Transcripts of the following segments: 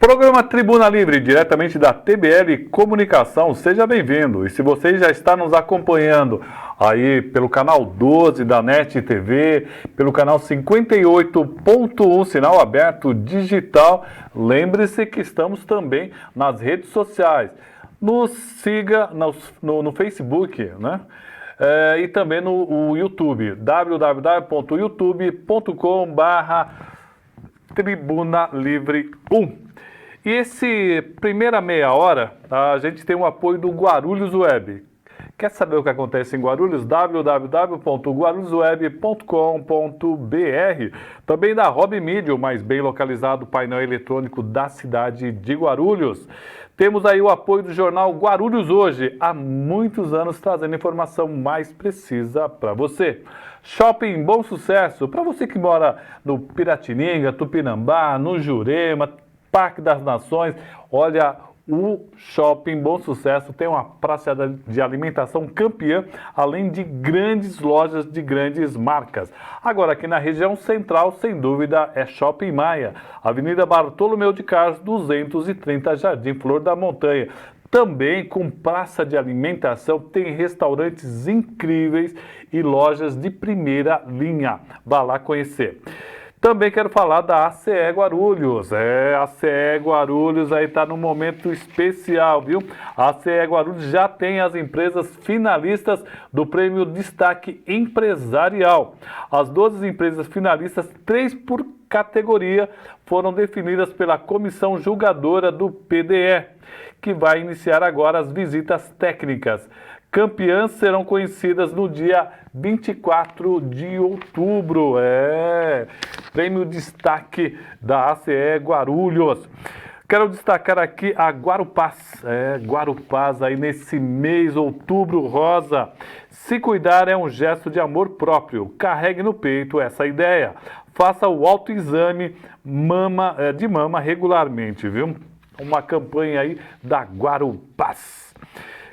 Programa Tribuna Livre, diretamente da TBL Comunicação, seja bem-vindo. E se você já está nos acompanhando aí pelo canal 12 da NET TV, pelo canal 58.1, sinal aberto digital, lembre-se que estamos também nas redes sociais. Nos siga no Facebook, né? E também no YouTube, www.youtube.com/Tribuna Livre 1. E esse primeira meia hora, a gente tem o apoio do Guarulhos Web. Quer saber o que acontece em Guarulhos? www.guarulhosweb.com.br. Também da Hobby Media, o mais bem localizado painel eletrônico da cidade de Guarulhos. Temos aí o apoio do jornal Guarulhos Hoje, há muitos anos trazendo informação mais precisa para você. Shopping Bom Sucesso, para você que mora no Piratininga, Tupinambá, no Jurema, Parque das Nações, olha, o Shopping Bom Sucesso tem uma praça de alimentação campeã, além de grandes lojas de grandes marcas. Agora, aqui na região central, sem dúvida, é Shopping Maia, Avenida Bartolomeu de Carlos, 230, Jardim Flor da Montanha. Também com praça de alimentação, tem restaurantes incríveis e lojas de primeira linha. Vá lá conhecer. Também quero falar da ACE Guarulhos. A ACE Guarulhos aí está num momento especial, viu? A ACE Guarulhos já tem as empresas finalistas do Prêmio Destaque Empresarial. As 12 empresas finalistas, 3 por categoria, foram definidas pela comissão julgadora do PDE, que vai iniciar agora as visitas técnicas. Campeãs serão conhecidas no dia 24 de outubro. Prêmio Destaque da ACE Guarulhos. Quero destacar aqui a Guarupaz. Guarupaz aí nesse mês, outubro rosa. Se cuidar é um gesto de amor próprio. Carregue no peito essa ideia. Faça o autoexame de mama regularmente, viu? Uma campanha aí da Guarupaz.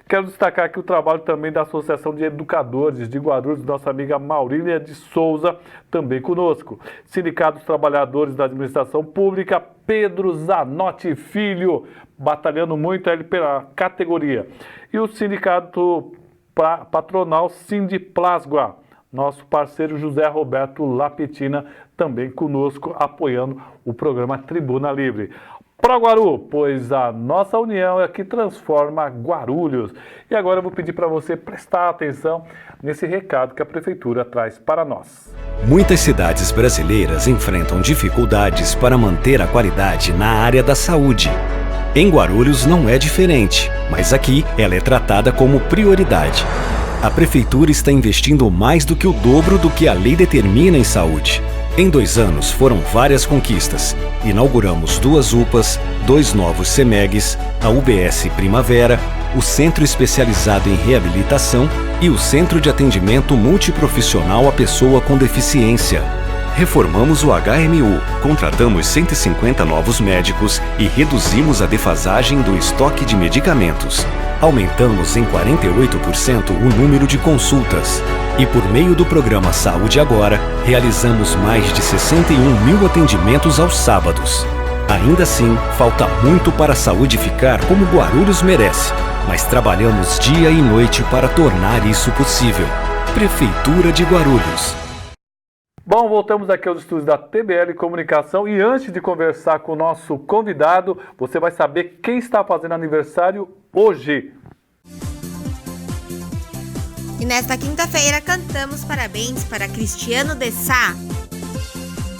Quero destacar aqui o trabalho também da Associação de Educadores de Guarulhos, nossa amiga Maurília de Souza, também conosco. Sindicato dos Trabalhadores da Administração Pública, Pedro Zanotti Filho, batalhando muito ele pela categoria. E o Sindicato Patronal Sindiplasgua, nosso parceiro José Roberto Lapetina, também conosco, apoiando o programa Tribuna Livre. Pro Guaru, pois a nossa união é que transforma Guarulhos. E agora eu vou pedir para você prestar atenção nesse recado que a Prefeitura traz para nós. Muitas cidades brasileiras enfrentam dificuldades para manter a qualidade na área da saúde. Em Guarulhos não é diferente, mas aqui ela é tratada como prioridade. A Prefeitura está investindo mais do que o dobro do que a lei determina em saúde. Em 2 anos foram várias conquistas. Inauguramos 2 UPAs, 2 novos CEMEGs, a UBS Primavera, o Centro Especializado em Reabilitação e o Centro de Atendimento Multiprofissional à Pessoa com Deficiência. Reformamos o HMU, contratamos 150 novos médicos e reduzimos a defasagem do estoque de medicamentos. Aumentamos em 48% o número de consultas. E por meio do programa Saúde Agora, realizamos mais de 61 mil atendimentos aos sábados. Ainda assim, falta muito para a saúde ficar como Guarulhos merece, mas trabalhamos dia e noite para tornar isso possível. Prefeitura de Guarulhos. Bom, voltamos aqui aos estúdios da TBL Comunicação e antes de conversar com o nosso convidado, você vai saber quem está fazendo aniversário hoje. E nesta quinta-feira cantamos parabéns para Cristiano de Sá,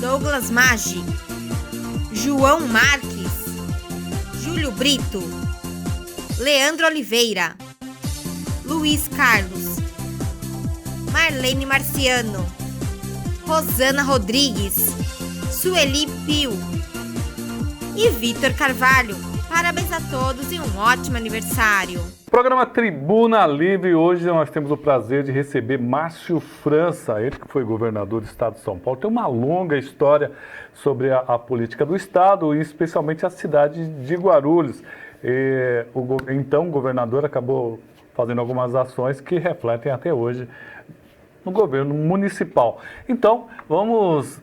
Douglas Maggi, João Marques, Júlio Brito, Leandro Oliveira, Luiz Carlos, Marlene Marciano, Rosana Rodrigues, Sueli Pio e Vitor Carvalho. Parabéns a todos e um ótimo aniversário. Programa Tribuna Livre, hoje nós temos o prazer de receber Márcio França, ele que foi governador do estado de São Paulo, tem uma longa história sobre a política do estado e especialmente a cidade de Guarulhos. Então o governador acabou fazendo algumas ações que refletem até hoje no governo municipal. Então vamos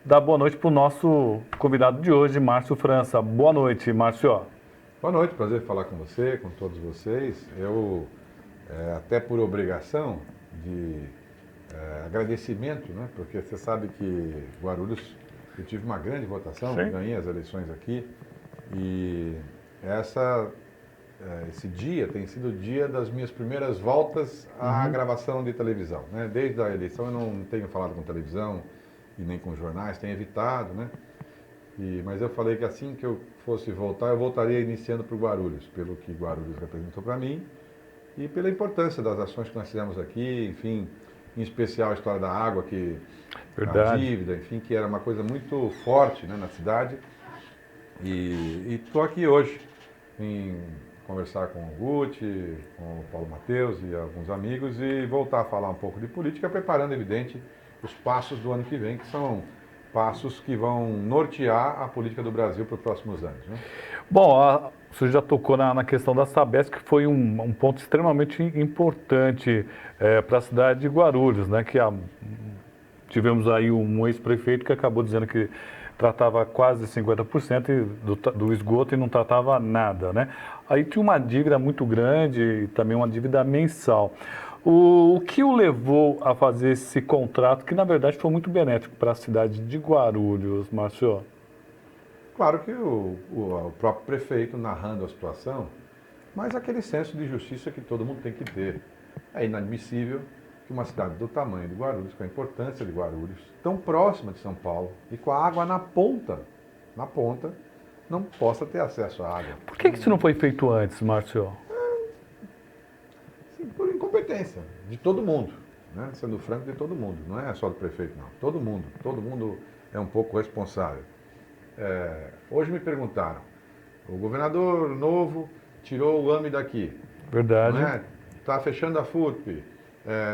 dar boa noite para o nosso convidado de hoje, Márcio França. Boa noite, Márcio. Boa noite, prazer falar com você, com todos vocês. Eu, até por obrigação de agradecimento, né? Porque você sabe que Guarulhos, eu tive uma grande votação, ganhei as eleições aqui e esse dia tem sido o dia das minhas primeiras voltas à gravação de televisão, né? Desde a eleição eu não tenho falado com televisão e nem com jornais, tenho evitado, né? Mas eu falei que assim que eu fosse voltar, eu voltaria iniciando por Guarulhos, pelo que Guarulhos representou para mim e pela importância das ações que nós fizemos aqui, enfim, em especial a história da água, a dívida, enfim, que era uma coisa muito forte, né, na cidade. E estou aqui hoje em conversar com o Guti, com o Paulo Mateus e alguns amigos e voltar a falar um pouco de política, preparando, evidente, os passos do ano que vem, que são passos que vão nortear a política do Brasil para os próximos anos, né? Bom, você já tocou na questão da Sabesp, que foi um ponto extremamente importante para a cidade de Guarulhos, né? Que tivemos aí um ex-prefeito que acabou dizendo que tratava quase 50% do esgoto e não tratava nada, né? Aí tinha uma dívida muito grande e também uma dívida mensal. O que o levou a fazer esse contrato, que na verdade foi muito benéfico para a cidade de Guarulhos, Márcio? Claro que o próprio prefeito narrando a situação, mas aquele senso de justiça que todo mundo tem que ter. É inadmissível que uma cidade do tamanho de Guarulhos, com a importância de Guarulhos, tão próxima de São Paulo e com a água na ponta, não possa ter acesso à água. Por que isso não foi feito antes, Márcio? Por incompetência de todo mundo, né? Sendo franco, de todo mundo, não é só do prefeito, não. Todo mundo é um pouco responsável. Hoje me perguntaram, o governador novo tirou o AME daqui. Verdade. Está fechando a FURP,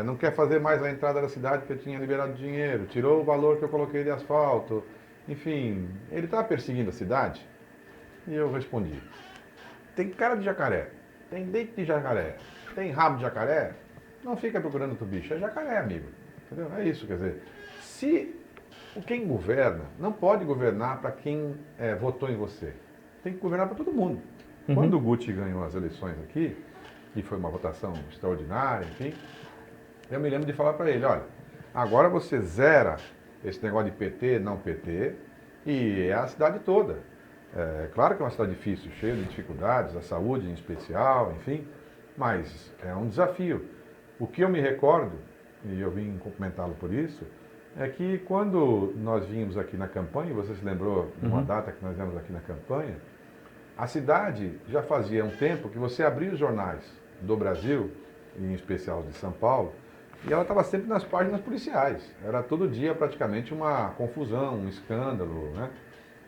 não quer fazer mais a entrada da cidade porque tinha liberado dinheiro, tirou o valor que eu coloquei de asfalto. Enfim, ele está perseguindo a cidade? E eu respondi, tem cara de jacaré, tem dente de jacaré, tem rabo de jacaré, não fica procurando outro bicho, é jacaré, amigo. Entendeu? É isso, quer dizer, quem governa não pode governar para quem votou em você, tem que governar para todo mundo. Quando o Guti ganhou as eleições aqui, e foi uma votação extraordinária, enfim, eu me lembro de falar para ele, olha, agora você zera esse negócio de PT, não PT, e é a cidade toda. Claro que é uma cidade difícil, cheia de dificuldades, a saúde em especial, enfim, mas é um desafio. O que eu me recordo, e eu vim cumprimentá-lo por isso, é que quando nós vínhamos aqui na campanha, você se lembrou de uma data que nós viemos aqui na campanha, a cidade já fazia um tempo que você abria os jornais do Brasil, em especial de São Paulo, e ela estava sempre nas páginas policiais. Era todo dia praticamente uma confusão, um escândalo, né?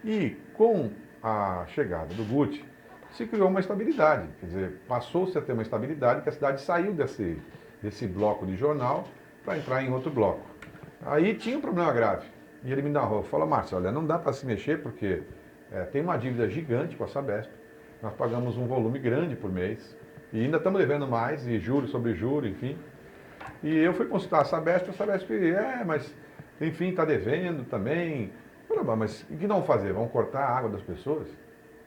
E com a chegada do Guti, se criou uma estabilidade, quer dizer, passou-se a ter uma estabilidade que a cidade saiu desse bloco de jornal para entrar em outro bloco. Aí tinha um problema grave, e ele me narrou, falou, Márcio, olha, não dá para se mexer porque tem uma dívida gigante com a Sabesp, nós pagamos um volume grande por mês, e ainda estamos devendo mais, e juros sobre juros, enfim. E eu fui consultar a Sabesp mas, enfim, está devendo também. Falei, mas o que não vão fazer? Vão cortar a água das pessoas?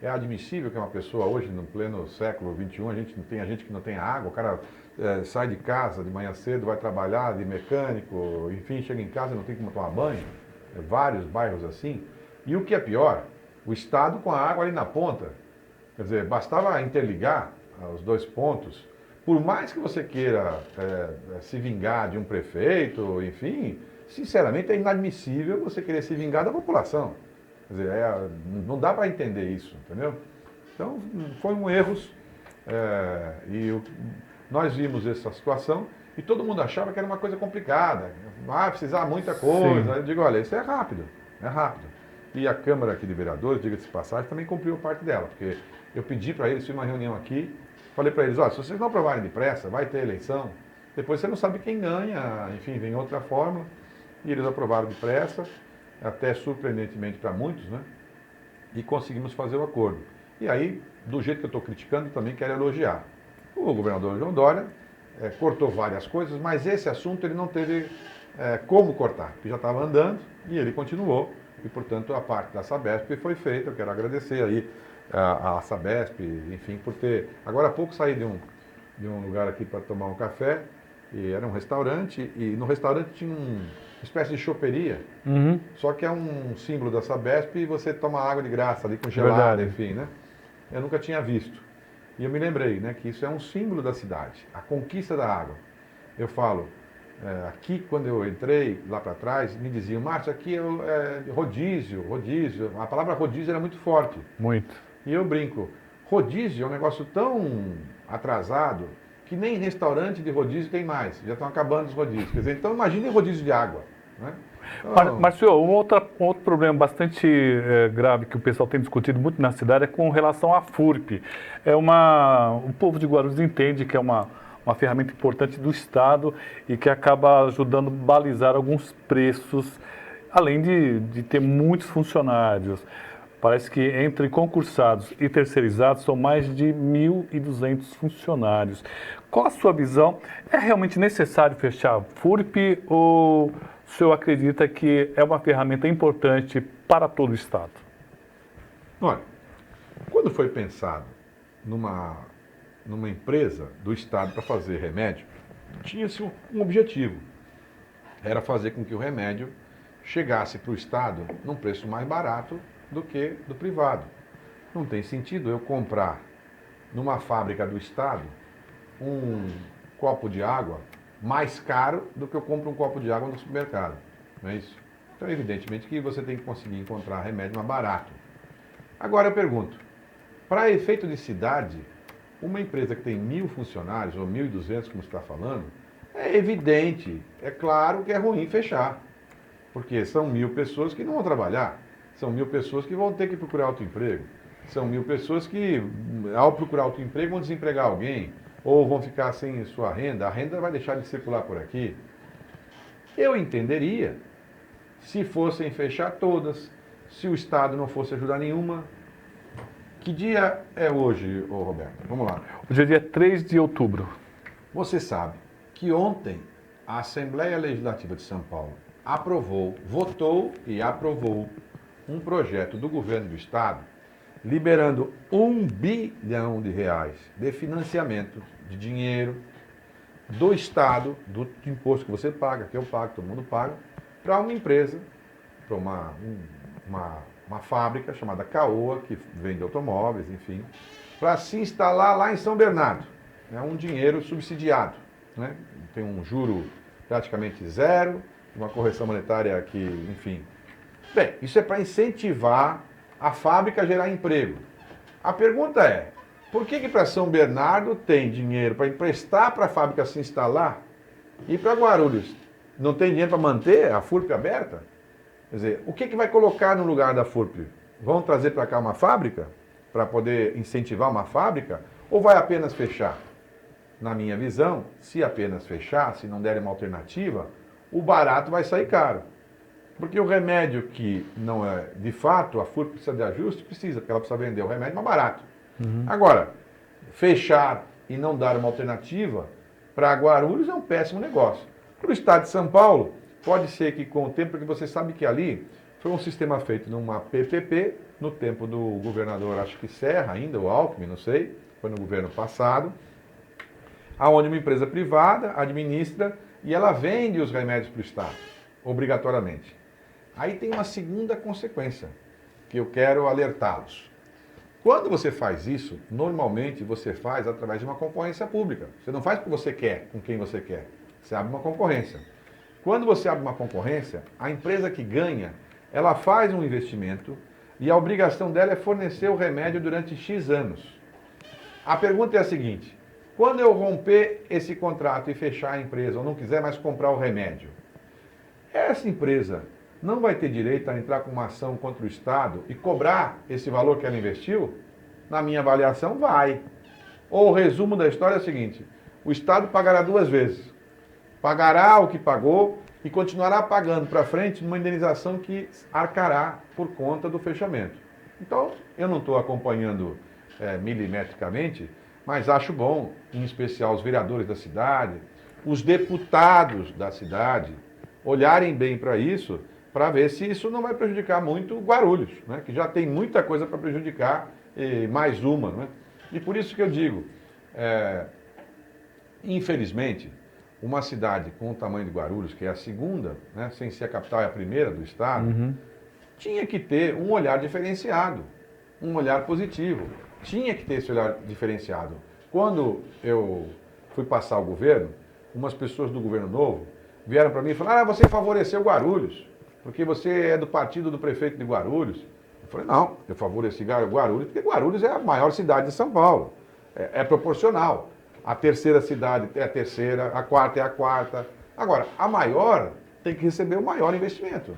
É admissível que uma pessoa hoje, no pleno século XXI, a gente que não tem água, o cara sai de casa de manhã cedo, vai trabalhar de mecânico, enfim, chega em casa e não tem como tomar banho. Vários bairros assim. E o que é pior, o Estado com a água ali na ponta. Quer dizer, bastava interligar os dois pontos. Por mais que você queira se vingar de um prefeito, enfim, sinceramente é inadmissível você querer se vingar da população. Quer dizer, não dá para entender isso, entendeu? Então, foi um erro. Nós vimos essa situação e todo mundo achava que era uma coisa complicada. Precisar muita coisa. Eu digo, olha, isso é rápido. E a Câmara aqui de Vereadores, diga-se de passagem, também cumpriu parte dela, porque eu pedi para eles, fiz uma reunião aqui, falei para eles, olha, se vocês não aprovarem depressa, vai ter eleição, depois você não sabe quem ganha, enfim, vem outra fórmula, e eles aprovaram depressa, até surpreendentemente para muitos, né? E conseguimos fazer o acordo. E aí, do jeito que eu estou criticando, também quero elogiar. O governador João Dória cortou várias coisas, mas esse assunto ele não teve como cortar, porque já estava andando e ele continuou. e, portanto, a parte da Sabesp foi feita. Eu quero agradecer aí a Sabesp, enfim, por ter... Agora há pouco saí de um lugar aqui para tomar um café, e era um restaurante, e no restaurante tinha uma espécie de choperia, só que é um símbolo da Sabesp e você toma água de graça ali congelada, Verdade. enfim, né? Eu nunca tinha visto. E eu me lembrei, né, que isso é um símbolo da cidade, a conquista da água. Eu falo, aqui quando eu entrei lá para trás, me diziam, Márcio, aqui é rodízio, rodízio. A palavra rodízio era muito forte. Muito. E eu brinco, rodízio é um negócio tão atrasado que nem restaurante de rodízio tem mais. Já estão acabando os rodízios. Quer dizer, então imagine rodízio de água, né? Então, Mas, senhor, um outro problema bastante grave que o pessoal tem discutido muito na cidade é com relação à FURP. O povo de Guarulhos entende que é uma ferramenta importante do Estado e que acaba ajudando a balizar alguns preços, além de ter muitos funcionários. Parece que entre concursados e terceirizados são mais de 1.200 funcionários. Qual a sua visão? É realmente necessário fechar a FURP ou o senhor acredita que é uma ferramenta importante para todo o Estado? olha, quando foi pensado numa empresa do Estado para fazer remédio, tinha-se um objetivo. Era fazer com que o remédio chegasse para o Estado num preço mais barato do que do privado. Não tem sentido eu comprar numa fábrica do Estado um copo de água mais caro do que eu compro um copo de água no supermercado. Não é isso? Então, evidentemente que você tem que conseguir encontrar remédio mais barato. Agora eu pergunto, para efeito de cidade, uma empresa que tem 1.000 funcionários, ou 1.200, como você está falando, é evidente, é claro que é ruim fechar. Porque são 1.000 pessoas que não vão trabalhar, são 1.000 pessoas que vão ter que procurar outro emprego, são 1.000 pessoas que, ao procurar outro emprego, vão desempregar alguém, ou vão ficar sem sua renda, a renda vai deixar de circular por aqui. Eu entenderia se fossem fechar todas, se o Estado não fosse ajudar nenhuma. Que dia é hoje, ô Roberto? Vamos lá. Hoje é dia 3 de outubro. Você sabe que ontem a Assembleia Legislativa de São Paulo votou e aprovou um projeto do governo do Estado liberando R$1 bilhão de financiamento de dinheiro do Estado, do imposto que você paga, que eu pago, todo mundo paga, para uma empresa, para uma fábrica chamada Caoa, que vende automóveis, enfim, para se instalar lá em São Bernardo. É um dinheiro subsidiado, né? Tem um juro praticamente zero, uma correção monetária que, enfim. Bem, isso é para incentivar a fábrica a gerar emprego. A pergunta é, por que para São Bernardo tem dinheiro para emprestar para a fábrica se instalar e para Guarulhos não tem dinheiro para manter a FURP aberta? Quer dizer, o que vai colocar no lugar da FURP? Vão trazer para cá uma fábrica para poder incentivar uma fábrica ou vai apenas fechar? Na minha visão, se apenas fechar, se não derem uma alternativa, o barato vai sair caro. Porque o remédio que não é, de fato, a FURP precisa de ajuste, precisa, porque ela precisa vender o remédio mais barato. Agora, fechar e não dar uma alternativa para Guarulhos é um péssimo negócio. Para o Estado de São Paulo, pode ser que com o tempo, porque você sabe que ali foi um sistema feito numa PPP, no tempo do governador, acho que Serra ainda, ou Alckmin, não sei, foi no governo passado, aonde uma empresa privada administra e ela vende os remédios para o Estado, obrigatoriamente. Aí tem uma segunda consequência, que eu quero alertá-los. Quando você faz isso, normalmente você faz através de uma concorrência pública. Você não faz porque você quer, com quem você quer. Você abre uma concorrência. Quando você abre uma concorrência, a empresa que ganha, ela faz um investimento e a obrigação dela é fornecer o remédio durante X anos. A pergunta é a seguinte, quando eu romper esse contrato e fechar a empresa, ou não quiser mais comprar o remédio, essa empresa não vai ter direito a entrar com uma ação contra o Estado e cobrar esse valor que ela investiu? Na minha avaliação, vai. Ou o resumo da história é o seguinte, o Estado pagará duas vezes. Pagará o que pagou e continuará pagando para frente numa indenização que arcará por conta do fechamento. Então, eu não estou acompanhando milimetricamente, mas acho bom, em especial os vereadores da cidade, os deputados da cidade, olharem bem para isso para ver se isso não vai prejudicar muito Guarulhos, né? Que já tem muita coisa para prejudicar, e mais uma. Né? E por isso que eu digo, infelizmente, uma cidade com o tamanho de Guarulhos, que é a segunda, né, sem ser a capital, é a primeira do estado, tinha que ter um olhar diferenciado, um olhar positivo. Tinha que ter esse olhar diferenciado. Quando eu fui passar o governo, umas pessoas do governo novo vieram para mim e falaram: você favoreceu Guarulhos, porque você é do partido do prefeito de Guarulhos. Eu falei: não, eu favoreci Guarulhos porque Guarulhos é a maior cidade de São Paulo. É proporcional. A terceira cidade é a terceira, a quarta é a quarta. Agora, a maior tem que receber o maior investimento.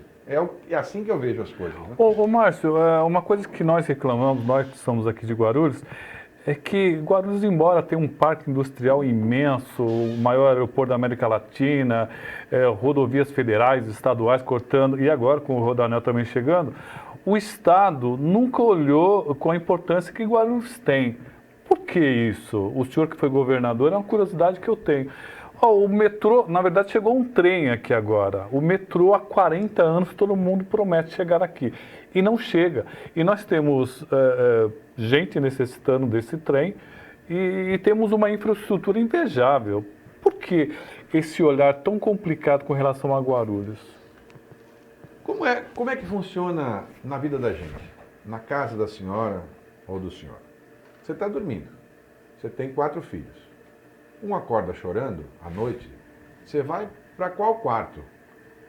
É assim que eu vejo as coisas. Né? Ô Márcio, uma coisa que nós reclamamos, nós que somos aqui de Guarulhos, é que Guarulhos, embora tenha um parque industrial imenso, o maior aeroporto da América Latina, rodovias federais, estaduais cortando, e agora com o Rodoanel também chegando, o Estado nunca olhou com a importância que Guarulhos tem. Por que isso? O senhor que foi governador, é uma curiosidade que eu tenho. O metrô, na verdade, chegou um trem aqui agora. O metrô, há 40 anos, todo mundo promete chegar aqui. E não chega. E nós temos gente necessitando desse trem e temos uma infraestrutura invejável. Por que esse olhar tão complicado com relação a Guarulhos? Como é que funciona na vida da gente? Na casa da senhora ou do senhor? Você está dormindo. Você tem 4 filhos. Um acorda chorando à noite, você vai para qual quarto?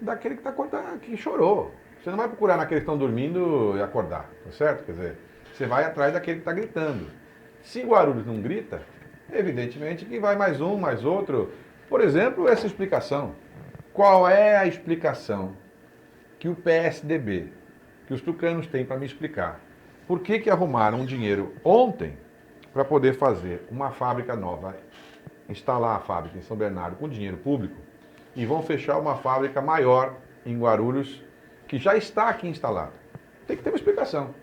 Daquele que está acordando, que chorou. Você não vai procurar naquele que estão dormindo e acordar, tá certo? Quer dizer, você vai atrás daquele que está gritando. Se Guarulhos não grita, evidentemente que vai mais um, mais outro. Por exemplo, essa explicação. Qual é a explicação que o PSDB, que os tucanos têm para me explicar? Por que arrumaram um dinheiro ontem para poder fazer uma fábrica nova, instalar a fábrica em São Bernardo com dinheiro público, e vão fechar uma fábrica maior em Guarulhos, que já está aqui instalada? Tem que ter uma explicação.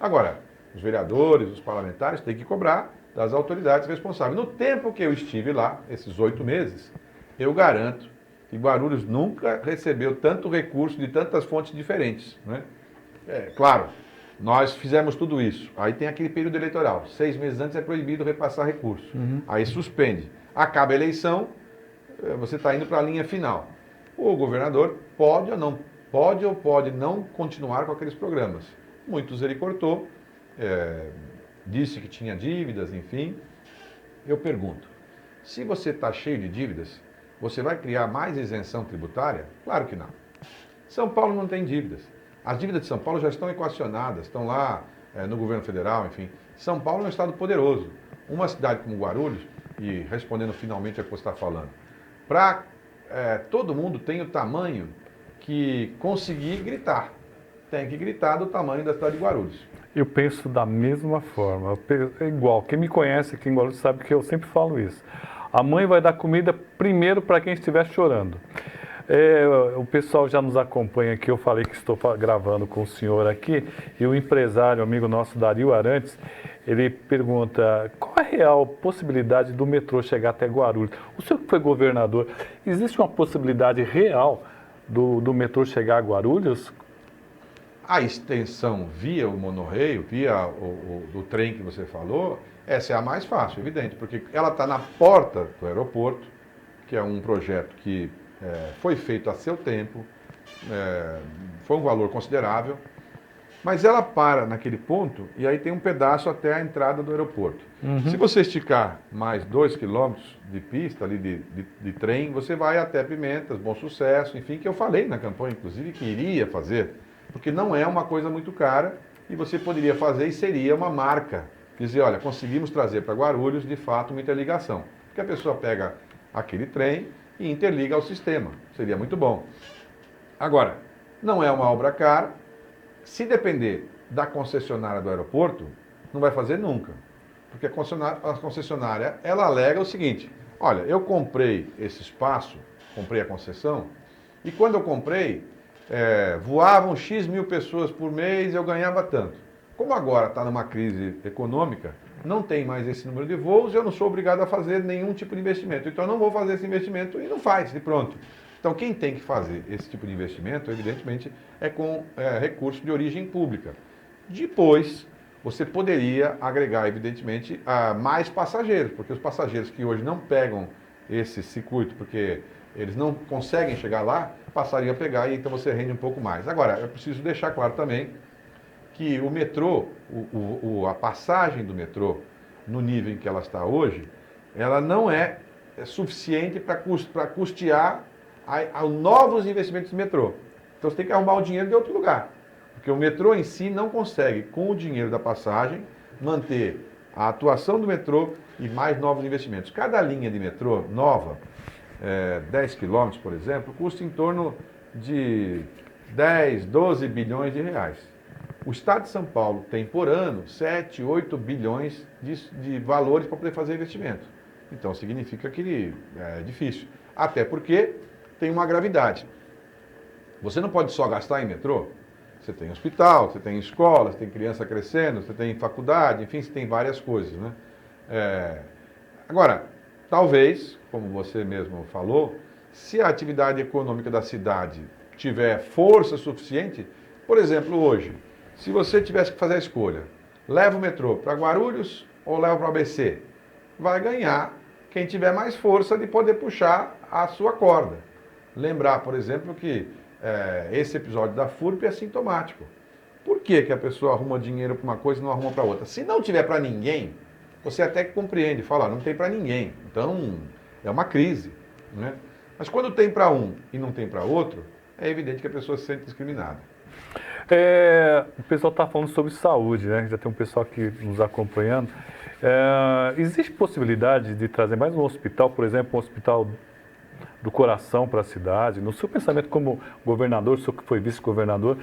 Agora, os vereadores, os parlamentares têm que cobrar das autoridades responsáveis. No tempo que eu estive lá, esses 8 meses, eu garanto que Guarulhos nunca recebeu tanto recurso de tantas fontes diferentes. Né? Claro, nós fizemos tudo isso. Aí tem aquele período eleitoral. 6 meses antes é proibido repassar recurso. Aí suspende. Acaba a eleição, você está indo para a linha final. O governador pode ou pode não continuar com aqueles programas. Muitos ele cortou, disse que tinha dívidas, enfim. Eu pergunto, se você está cheio de dívidas, você vai criar mais isenção tributária? Claro que não. São Paulo não tem dívidas. As dívidas de São Paulo já estão equacionadas, estão lá no governo federal, enfim. São Paulo é um estado poderoso. Uma cidade como Guarulhos, e respondendo finalmente a que você está falando, todo mundo tem o tamanho que conseguir gritar. Tem que gritar do tamanho da cidade de Guarulhos. Eu penso da mesma forma. É igual. Quem me conhece aqui em Guarulhos sabe que eu sempre falo isso. A mãe vai dar comida primeiro para quem estiver chorando. O pessoal já nos acompanha aqui, eu falei que estou gravando com o senhor aqui, e o empresário, amigo nosso, Dario Arantes, ele pergunta: qual a real possibilidade do metrô chegar até Guarulhos? O senhor que foi governador, existe uma possibilidade real do metrô chegar a Guarulhos? A extensão via o monorraio, via o trem que você falou, essa é a mais fácil, evidente, porque ela está na porta do aeroporto, que é um projeto que foi feito a seu tempo, foi um valor considerável, mas ela para naquele ponto e aí tem um pedaço até a entrada do aeroporto. Se você esticar mais 2 quilômetros de pista ali de trem, você vai até Pimentas, Bom Sucesso, enfim, que eu falei na campanha, inclusive, que iria fazer, porque não é uma coisa muito cara e você poderia fazer e seria uma marca. Dizer, olha, conseguimos trazer para Guarulhos, de fato, uma interligação. Porque a pessoa pega aquele trem e interliga ao sistema. Seria muito bom. Agora, não é uma obra cara. Se depender da concessionária do aeroporto, não vai fazer nunca. Porque a concessionária, ela alega o seguinte: olha, eu comprei esse espaço, comprei a concessão, e quando eu comprei, voavam X mil pessoas por mês e eu ganhava tanto. Como agora está numa crise econômica, não tem mais esse número de voos, eu não sou obrigado a fazer nenhum tipo de investimento. Então eu não vou fazer esse investimento e não faz, e pronto. Então, quem tem que fazer esse tipo de investimento, evidentemente, é com recursos de origem pública. Depois, você poderia agregar, evidentemente, mais passageiros, porque os passageiros que hoje não pegam esse circuito, porque eles não conseguem chegar lá, passariam a pegar e então você rende um pouco mais. Agora, eu preciso deixar claro também que o metrô, a passagem do metrô, no nível em que ela está hoje, ela não é suficiente para custear novos investimentos do metrô. Então você tem que arrumar o dinheiro de outro lugar. Porque o metrô em si não consegue, com o dinheiro da passagem, manter a atuação do metrô e mais novos investimentos. Cada linha de metrô nova, 10 quilômetros, por exemplo, custa em torno de 10, 12 bilhões de reais. O Estado de São Paulo tem por ano 7, 8 bilhões de valores para poder fazer investimento. Então significa que é difícil. Até porque tem uma gravidade. Você não pode só gastar em metrô. Você tem hospital, você tem escola, você tem criança crescendo, você tem faculdade, enfim, você tem várias coisas, né? Agora, talvez, como você mesmo falou, se a atividade econômica da cidade tiver força suficiente, por exemplo, hoje, se você tivesse que fazer a escolha, leva o metrô para Guarulhos ou leva para o ABC, vai ganhar quem tiver mais força de poder puxar a sua corda. Lembrar, por exemplo, que esse episódio da FURP é sintomático. Por que a pessoa arruma dinheiro para uma coisa e não arruma para outra? Se não tiver para ninguém, você até que compreende, fala, não tem para ninguém. Então, é uma crise, né? Mas quando tem para um e não tem para outro, é evidente que a pessoa se sente discriminada. O pessoal está falando sobre saúde, né? Já tem um pessoal aqui nos acompanhando. Existe possibilidade de trazer mais um hospital, por exemplo, um hospital do coração para a cidade? No seu pensamento como governador, o senhor que foi vice-governador,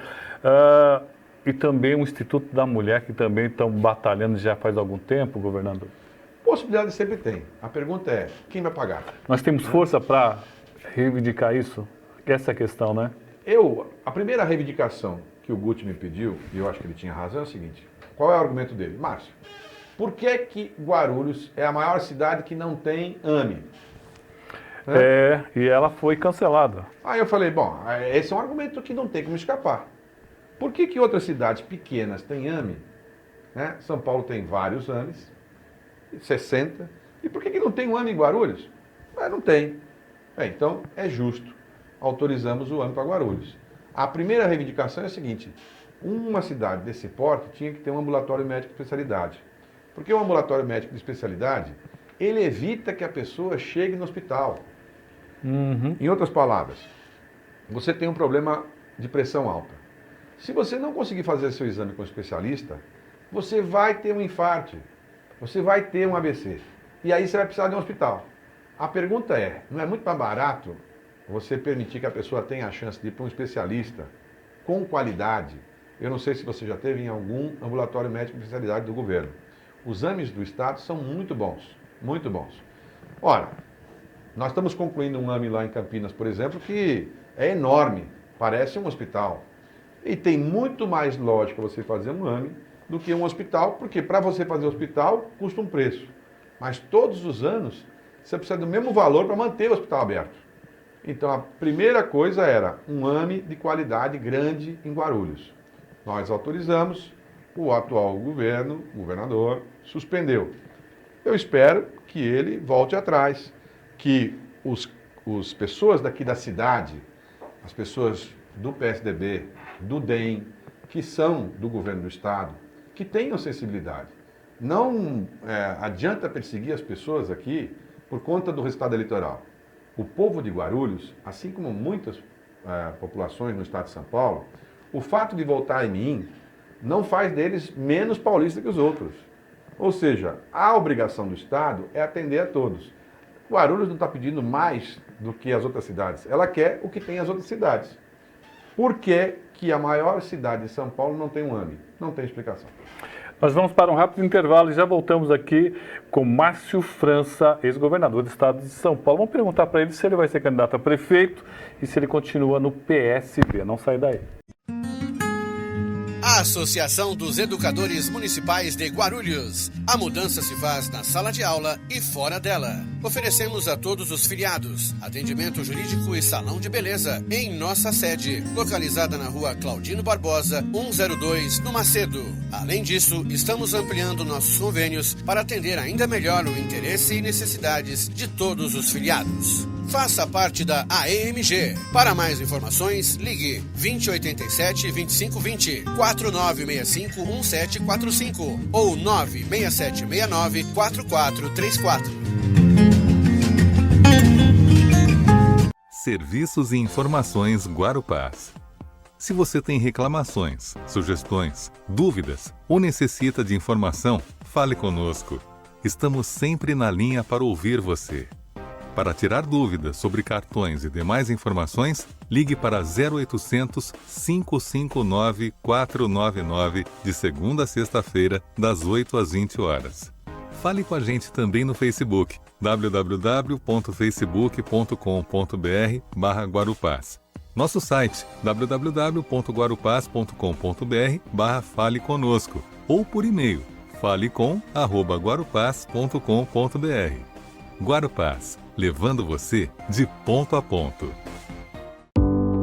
e também um Instituto da Mulher, que também estão batalhando já faz algum tempo, governador? Possibilidade sempre tem. A pergunta é, quem vai pagar? Nós temos força para reivindicar isso? Essa é a questão, né? A primeira reivindicação que o Guti me pediu, e eu acho que ele tinha razão, é o seguinte: qual é o argumento dele? Márcio, por que Guarulhos é a maior cidade que não tem AME? E ela foi cancelada. Aí eu falei, bom, esse é um argumento que não tem como escapar. Por que outras cidades pequenas têm AME? Né? São Paulo tem vários AMEs, 60, e por que não tem um AME em Guarulhos? Não tem. Então é justo, autorizamos o AME para Guarulhos. A primeira reivindicação é a seguinte: uma cidade desse porte tinha que ter um ambulatório médico de especialidade. Porque o ambulatório médico de especialidade, ele evita que a pessoa chegue no hospital. Uhum. Em outras palavras, você tem um problema de pressão alta. Se você não conseguir fazer seu exame com um especialista, você vai ter um infarto, você vai ter um AVC. E aí você vai precisar de um hospital. A pergunta é, não é muito mais barato você permitir que a pessoa tenha a chance de ir para um especialista com qualidade? Eu não sei se você já teve em algum ambulatório médico de especialidade do governo. Os AMEs do Estado são muito bons, muito bons. Ora, nós estamos concluindo um AME lá em Campinas, por exemplo, que é enorme, parece um hospital. E tem muito mais lógica você fazer um AME do que um hospital, porque para você fazer hospital custa um preço. Mas todos os anos você precisa do mesmo valor para manter o hospital aberto. Então a primeira coisa era um AME de qualidade grande em Guarulhos. Nós autorizamos, o atual governador, suspendeu. Eu espero que ele volte atrás, que os pessoas daqui da cidade, as pessoas do PSDB, do DEM, que são do governo do Estado, que tenham sensibilidade. Não adianta perseguir as pessoas aqui por conta do resultado eleitoral. O povo de Guarulhos, assim como muitas populações no estado de São Paulo, o fato de votar em mim não faz deles menos paulistas que os outros. Ou seja, a obrigação do Estado é atender a todos. Guarulhos não está pedindo mais do que as outras cidades. Ela quer o que tem as outras cidades. Por que a maior cidade de São Paulo não tem um AME? Não tem explicação. Nós vamos para um rápido intervalo e já voltamos aqui com Márcio França, ex-governador do estado de São Paulo. Vamos perguntar para ele se ele vai ser candidato a prefeito e se ele continua no PSB. Não sai daí. Associação dos Educadores Municipais de Guarulhos. A mudança se faz na sala de aula e fora dela. Oferecemos a todos os filiados atendimento jurídico e salão de beleza em nossa sede, localizada na rua Claudino Barbosa, 102, no Macedo. Além disso, estamos ampliando nossos convênios para atender ainda melhor o interesse e necessidades de todos os filiados. Faça parte da AEMG. Para mais informações, ligue 2087 2520 4965 1745 ou 96769 4434. Serviços e Informações Guarupás. Se você tem reclamações, sugestões, dúvidas ou necessita de informação, fale conosco. Estamos sempre na linha para ouvir você. Para tirar dúvidas sobre cartões e demais informações, ligue para 0800 559 499 de segunda a sexta-feira, das 8 às 20 horas. Fale com a gente também no Facebook, www.facebook.com.br/Guarupás. Nosso site, www.guarupás.com.br/Fale Conosco, ou por e-mail, falecom@guarupás.com.br. Guarupás, levando você de ponto a ponto.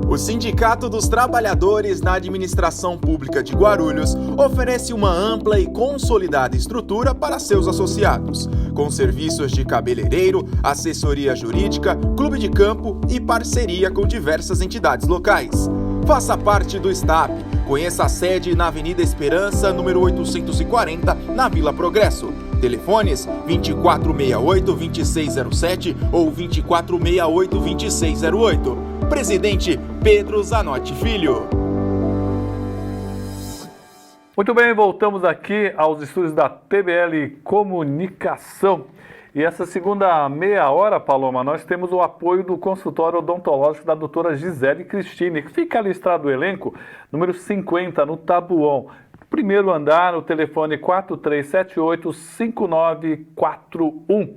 O Sindicato dos Trabalhadores na Administração Pública de Guarulhos oferece uma ampla e consolidada estrutura para seus associados, com serviços de cabeleireiro, assessoria jurídica, clube de campo e parceria com diversas entidades locais. Faça parte do STAP. Conheça a sede na Avenida Esperança, número 840, na Vila Progresso. Telefones 2468-2607 ou 2468-2608. Presidente Pedro Zanotti Filho. Muito bem, voltamos aqui aos estúdios da TBL Comunicação. E essa segunda meia hora, Paloma, nós temos o apoio do consultório odontológico da doutora Gisele Cristine, que fica listrado o elenco, número 50, no Tabuão. Primeiro andar, o telefone 4378-5941.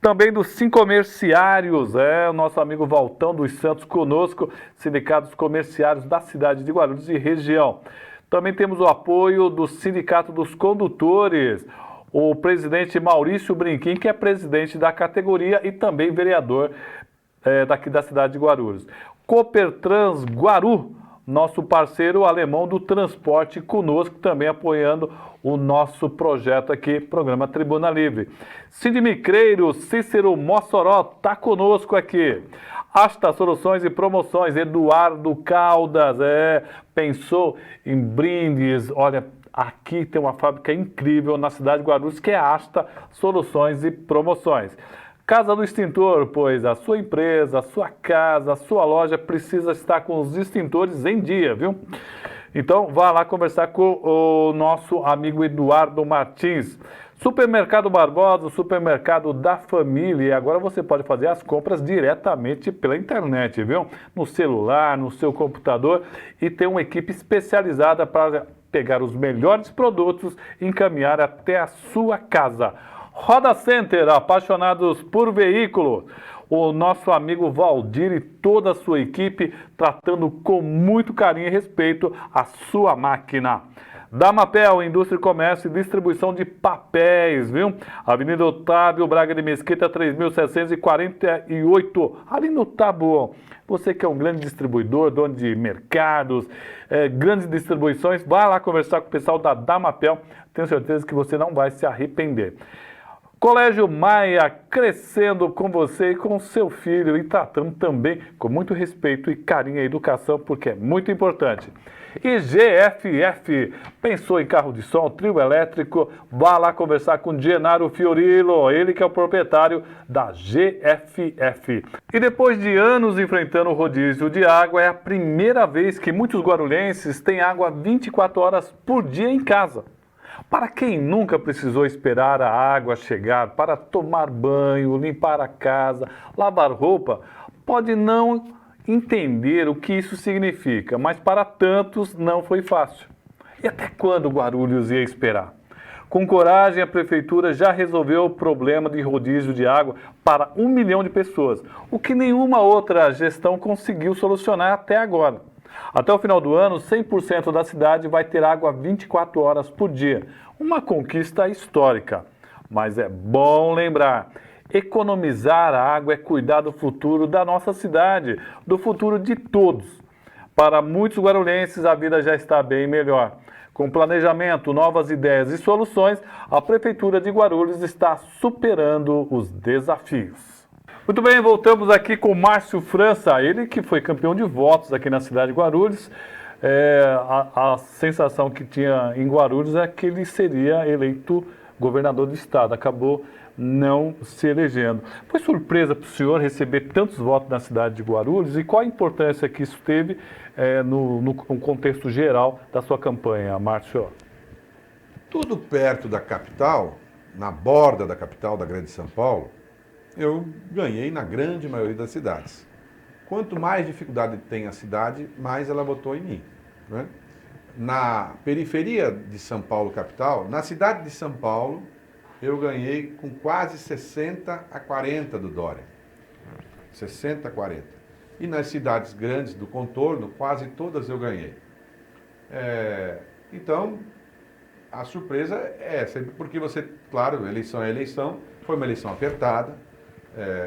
Também dos Sincomerciários, o nosso amigo Valtão dos Santos conosco, sindicatos comerciários da cidade de Guarulhos e região. Também temos o apoio do Sindicato dos Condutores, o presidente Maurício Brinquim, que é presidente da categoria e também vereador daqui da cidade de Guarulhos. Coopertrans Guaru, nosso parceiro alemão do transporte conosco, também apoiando o nosso projeto aqui, programa Tribuna Livre. Sindimicreiro Cícero Mossoró está conosco aqui. Asta Soluções e Promoções, Eduardo Caldas, pensou em brindes, olha, aqui tem uma fábrica incrível na cidade de Guarulhos, que é a Asta Soluções e Promoções. Casa do Extintor, pois a sua empresa, a sua casa, a sua loja precisa estar com os extintores em dia, viu? Então, vá lá conversar com o nosso amigo Eduardo Martins. Supermercado Barbosa, o supermercado da família. E agora você pode fazer as compras diretamente pela internet, viu? No celular, no seu computador. E tem uma equipe especializada para pegar os melhores produtos e encaminhar até a sua casa. Roda Center, apaixonados por veículos. O nosso amigo Valdir e toda a sua equipe tratando com muito carinho e respeito a sua máquina. Damapel, Indústria e Comércio e Distribuição de Papéis, viu? Avenida Otávio Braga de Mesquita, 3748, ali no Tabuão. Você que é um grande distribuidor, dono de mercados, grandes distribuições, vá lá conversar com o pessoal da Damapel. Tenho certeza que você não vai se arrepender. Colégio Maia, crescendo com você e com o seu filho e tratando também com muito respeito e carinho a educação, porque é muito importante. E GFF, pensou em carro de som, trio elétrico, vá lá conversar com Genaro Fiorillo, ele que é o proprietário da GFF. E depois de anos enfrentando o rodízio de água, é a primeira vez que muitos guarulhenses têm água 24 horas por dia em casa. Para quem nunca precisou esperar a água chegar para tomar banho, limpar a casa, lavar roupa, pode não entender o que isso significa, mas para tantos não foi fácil. E até quando Guarulhos ia esperar? Com coragem, a prefeitura já resolveu o problema de rodízio de água para 1 milhão de pessoas, o que nenhuma outra gestão conseguiu solucionar até agora. Até o final do ano, 100% da cidade vai ter água 24 horas por dia. Uma conquista histórica. Mas é bom lembrar, economizar a água é cuidar do futuro da nossa cidade, do futuro de todos. Para muitos guarulhenses, a vida já está bem melhor. Com planejamento, novas ideias e soluções, a Prefeitura de Guarulhos está superando os desafios. Muito bem, voltamos aqui com Márcio França, ele que foi campeão de votos aqui na cidade de Guarulhos. A sensação que tinha em Guarulhos é que ele seria eleito governador do estado, acabou não se elegendo. Foi surpresa para o senhor receber tantos votos na cidade de Guarulhos e qual a importância que isso teve no contexto geral da sua campanha, Márcio? Tudo perto da capital, na borda da capital, da Grande São Paulo, eu ganhei na grande maioria das cidades. Quanto mais dificuldade tem a cidade, mais ela votou em mim, né? Na periferia de São Paulo, capital, na cidade de São Paulo, eu ganhei com quase 60-40 do Dória. 60-40. E nas cidades grandes do contorno, quase todas eu ganhei. Então, a surpresa é sempre porque você, claro, eleição é eleição, foi uma eleição apertada.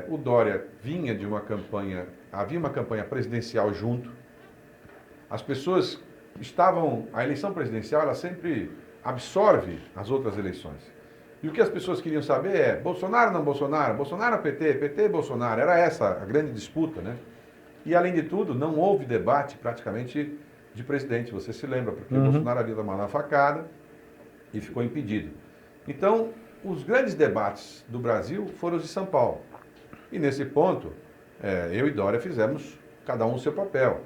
O Dória vinha de uma campanha, havia uma campanha presidencial junto. As pessoas estavam, a eleição presidencial, ela sempre absorve as outras eleições. E o que as pessoas queriam saber é, Bolsonaro ou não Bolsonaro? Bolsonaro ou PT? PT ou Bolsonaro? Era essa a grande disputa, né? E, além de tudo, não houve debate praticamente de presidente, você se lembra, porque Bolsonaro havia tomado uma facada e ficou impedido. Então, os grandes debates do Brasil foram os de São Paulo. E, nesse ponto, eu e Dória fizemos cada um o seu papel.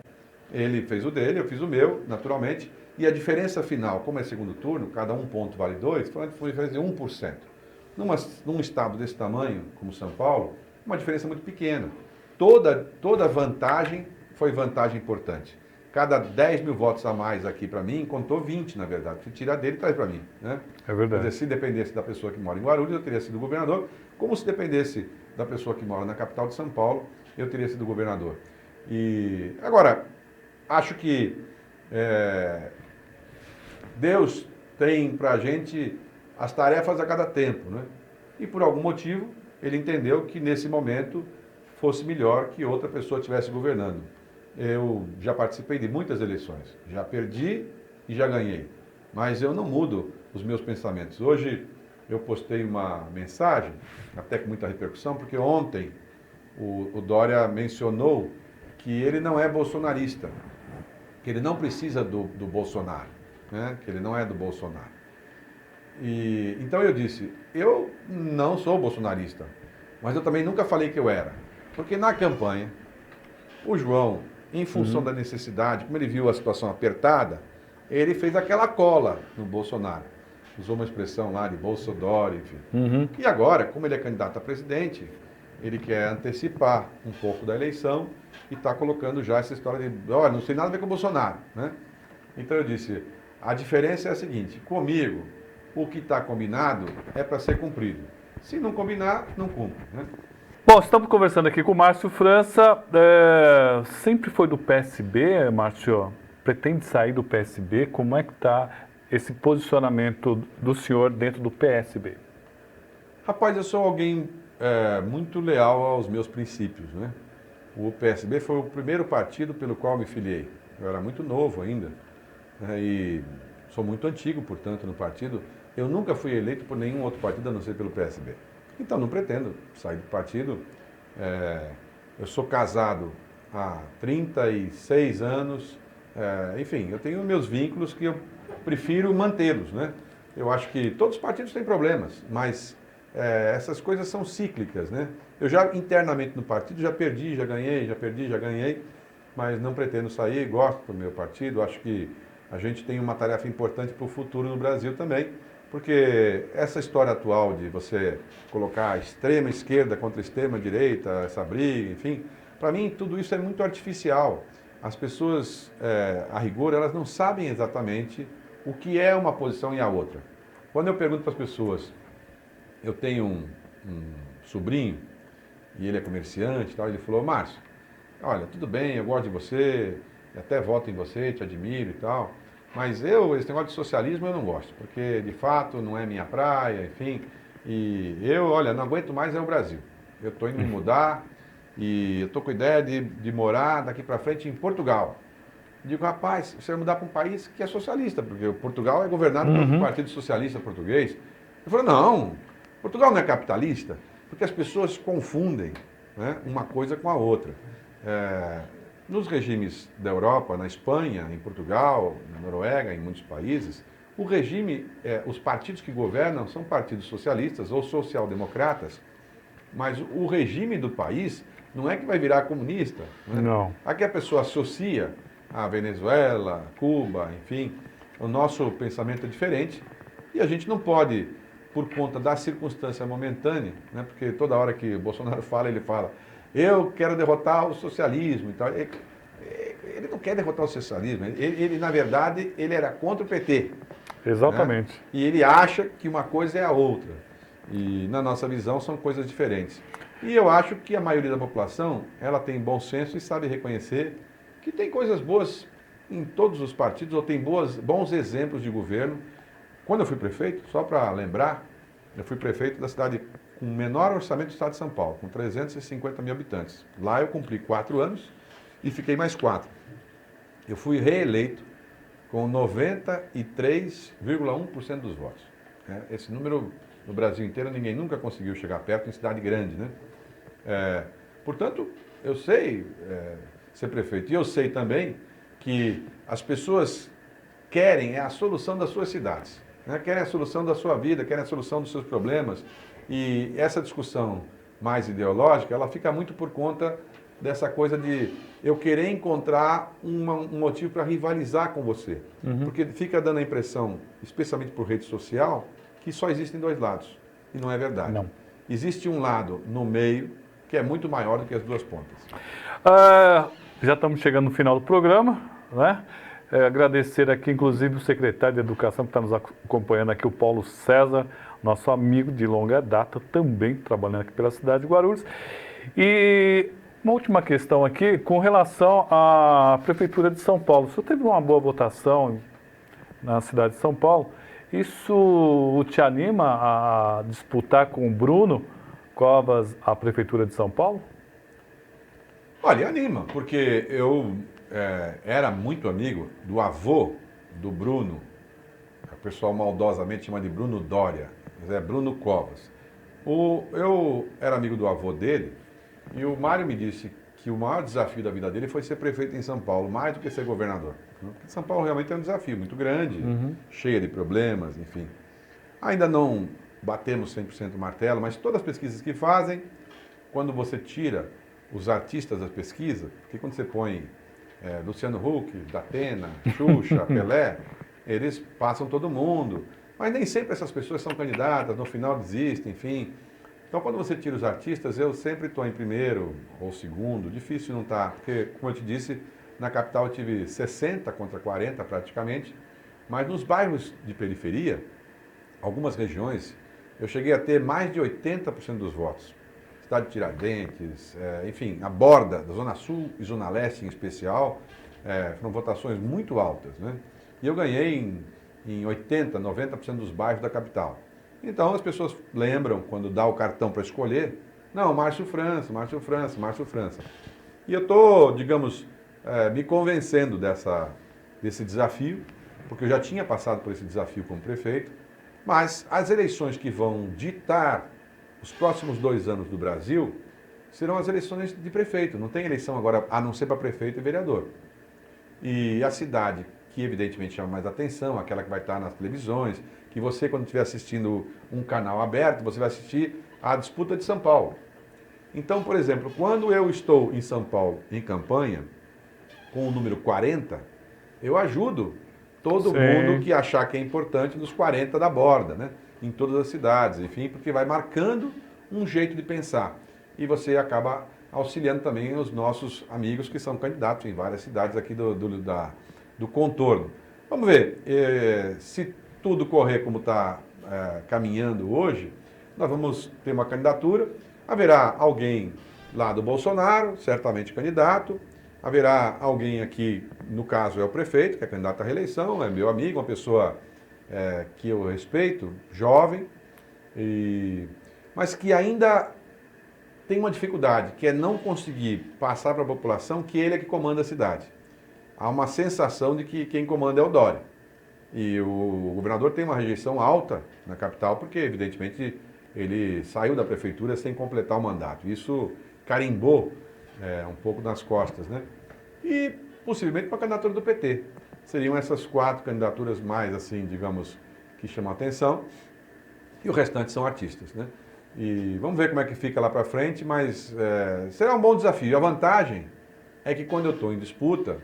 Ele fez o dele, eu fiz o meu, naturalmente. E a diferença final, como é segundo turno, cada um ponto vale 2, foi uma diferença de 1%. Num estado desse tamanho, como São Paulo, uma diferença muito pequena. Toda vantagem foi vantagem importante. Cada 10 mil votos a mais aqui para mim, contou 20, na verdade. Se tirar dele, traz para mim, né? É verdade. Quer dizer, se dependesse da pessoa que mora em Guarulhos, eu teria sido governador. Como se dependesse da pessoa que mora na capital de São Paulo, eu teria sido governador. E agora, acho que Deus tem para a gente as tarefas a cada tempo, né? E por algum motivo, ele entendeu que nesse momento fosse melhor que outra pessoa estivesse governando. Eu já participei de muitas eleições, já perdi e já ganhei, mas eu não mudo os meus pensamentos. Hoje eu postei uma mensagem, até com muita repercussão, porque ontem o Dória mencionou que ele não é bolsonarista, que ele não precisa do Bolsonaro, né? Que ele não é do Bolsonaro. E então eu disse, eu não sou bolsonarista, mas eu também nunca falei que eu era, porque na campanha o João, em função da necessidade, como ele viu a situação apertada, ele fez aquela cola no Bolsonaro. Usou uma expressão lá de Bolsodória, enfim. E agora, como ele é candidato a presidente, ele quer antecipar um pouco da eleição e está colocando já essa história de, olha, não tem nada a ver com o Bolsonaro, né? Então eu disse, a diferença é a seguinte, comigo, o que está combinado é para ser cumprido. Se não combinar, não cumpre, né? Bom, estamos conversando aqui com o Márcio França. Sempre foi do PSB, Márcio? Pretende sair do PSB? Como é que está esse posicionamento do senhor dentro do PSB? Rapaz, eu sou alguém muito leal aos meus princípios, né? O PSB foi o primeiro partido pelo qual me filiei. Eu era muito novo ainda, né? E sou muito antigo, portanto, no partido. Eu nunca fui eleito por nenhum outro partido a não ser pelo PSB. Então, não pretendo sair do partido. Eu sou casado há 36 anos. Enfim, eu tenho meus vínculos que eu prefiro mantê-los, né? Eu acho que todos os partidos têm problemas, mas essas coisas são cíclicas, né? Eu já internamente no partido já perdi, já ganhei, já perdi, já ganhei, mas não pretendo sair, gosto do meu partido, acho que a gente tem uma tarefa importante para o futuro no Brasil também, porque essa história atual de você colocar a extrema esquerda contra a extrema direita, essa briga, enfim, para mim tudo isso é muito artificial. As pessoas, a rigor, elas não sabem exatamente o que é uma posição e a outra. Quando eu pergunto para as pessoas, eu tenho um sobrinho, e ele é comerciante e tal, ele falou, Márcio, olha, tudo bem, eu gosto de você, até voto em você, te admiro e tal, mas esse negócio de socialismo eu não gosto, porque de fato não é minha praia, enfim, e eu, olha, não aguento mais o Brasil. Eu estou indo me mudar e eu estou com a ideia de morar daqui para frente em Portugal. Digo, rapaz, você vai mudar para um país que é socialista, porque Portugal é governado pelo Partido Socialista Português. Ele falou, não, Portugal não é capitalista, porque as pessoas confundem, né, uma coisa com a outra. Nos regimes da Europa, na Espanha, em Portugal, na Noruega, em muitos países, o regime, os partidos que governam são partidos socialistas ou social-democratas, mas o regime do país não é que vai virar comunista. Né? Não. Aqui a pessoa associa a Venezuela, Cuba, enfim, o nosso pensamento é diferente e a gente não pode, por conta da circunstância momentânea, né, porque toda hora que o Bolsonaro fala, ele fala, eu quero derrotar o socialismo e tal. Ele não quer derrotar o socialismo, ele na verdade, ele era contra o PT. Exatamente. Né? E ele acha que uma coisa é a outra. E na nossa visão são coisas diferentes. E eu acho que a maioria da população, ela tem bom senso e sabe reconhecer que tem coisas boas em todos os partidos, ou tem bons exemplos de governo. Quando eu fui prefeito, só para lembrar, eu fui prefeito da cidade com o menor orçamento do estado de São Paulo, com 350 mil habitantes. Lá eu cumpri 4 anos e fiquei mais 4. Eu fui reeleito com 93,1% dos votos. Esse número no Brasil inteiro ninguém nunca conseguiu chegar perto em cidade grande, né? Portanto, eu sei ser prefeito e eu sei também que as pessoas querem a solução das suas cidades, né? Querem a solução da sua vida, querem a solução dos seus problemas e essa discussão mais ideológica, ela fica muito por conta dessa coisa de eu querer encontrar um motivo para rivalizar com você. Porque fica dando a impressão, especialmente por rede social, que só existem dois lados. E não é verdade. Não. Existe um lado no meio que é muito maior do que as duas pontas. Já estamos chegando no final do programa, né? Agradecer aqui, inclusive, o secretário de Educação que está nos acompanhando aqui, o Paulo César, nosso amigo de longa data, também trabalhando aqui pela cidade de Guarulhos. E uma última questão aqui, com relação à Prefeitura de São Paulo. O senhor teve uma boa votação na cidade de São Paulo. Isso te anima a disputar com o Bruno Covas a Prefeitura de São Paulo? Olha, anima, porque eu era muito amigo do avô do Bruno, o pessoal maldosamente chama de Bruno Dória, mas é Bruno Covas. Eu era amigo do avô dele e o Mário me disse que o maior desafio da vida dele foi ser prefeito em São Paulo, mais do que ser governador. Porque São Paulo realmente é um desafio muito grande, cheio de problemas, enfim. Ainda não batemos 100% o martelo, mas todas as pesquisas que fazem, quando você tira os artistas das pesquisas, porque quando você põe Luciano Huck, Datena, Xuxa, Pelé, eles passam todo mundo. Mas nem sempre essas pessoas são candidatas, no final desistem, enfim. Então, quando você tira os artistas, eu sempre estou em primeiro ou segundo, difícil não estar, porque, como eu te disse, na capital eu tive 60 contra 40 praticamente, mas nos bairros de periferia, algumas regiões, eu cheguei a ter mais de 80% dos votos. Cidade de Tiradentes, enfim, a borda da Zona Sul e Zona Leste em especial, foram votações muito altas, né? E eu ganhei em 80%, 90% dos bairros da capital. Então as pessoas lembram, quando dá o cartão para escolher, não, Márcio França, Márcio França, Márcio França. E eu estou, digamos, me convencendo desse desafio, porque eu já tinha passado por esse desafio como prefeito, mas as eleições que vão ditar os próximos 2 anos do Brasil serão as eleições de prefeito. Não tem eleição agora, a não ser para prefeito e vereador. E a cidade que evidentemente chama mais atenção, aquela que vai estar nas televisões, que você, quando estiver assistindo um canal aberto, você vai assistir a disputa de São Paulo. Então, por exemplo, quando eu estou em São Paulo em campanha, com o número 40, eu ajudo todo mundo que achar que é importante nos 40 da borda, né? Em todas as cidades, enfim, porque vai marcando um jeito de pensar. E você acaba auxiliando também os nossos amigos que são candidatos em várias cidades aqui do contorno. Vamos ver, se tudo correr como está caminhando hoje, nós vamos ter uma candidatura, haverá alguém lá do Bolsonaro, certamente candidato, Haverá alguém aqui, no caso é o prefeito, que é candidato à reeleição, é meu amigo, uma pessoa que eu respeito, jovem, mas que ainda tem uma dificuldade, que é não conseguir passar para a população que ele é que comanda a cidade. Há uma sensação de que quem comanda é o Dória. E o governador tem uma rejeição alta na capital, porque, evidentemente, ele saiu da prefeitura sem completar o mandato. Isso carimbou um pouco nas costas, né? E, possivelmente, para a candidatura do PT. Seriam essas 4 candidaturas mais, assim, digamos, que chamam a atenção. E o restante são artistas, né? E vamos ver como é que fica lá para frente, mas será um bom desafio. E a vantagem é que quando eu estou em disputa,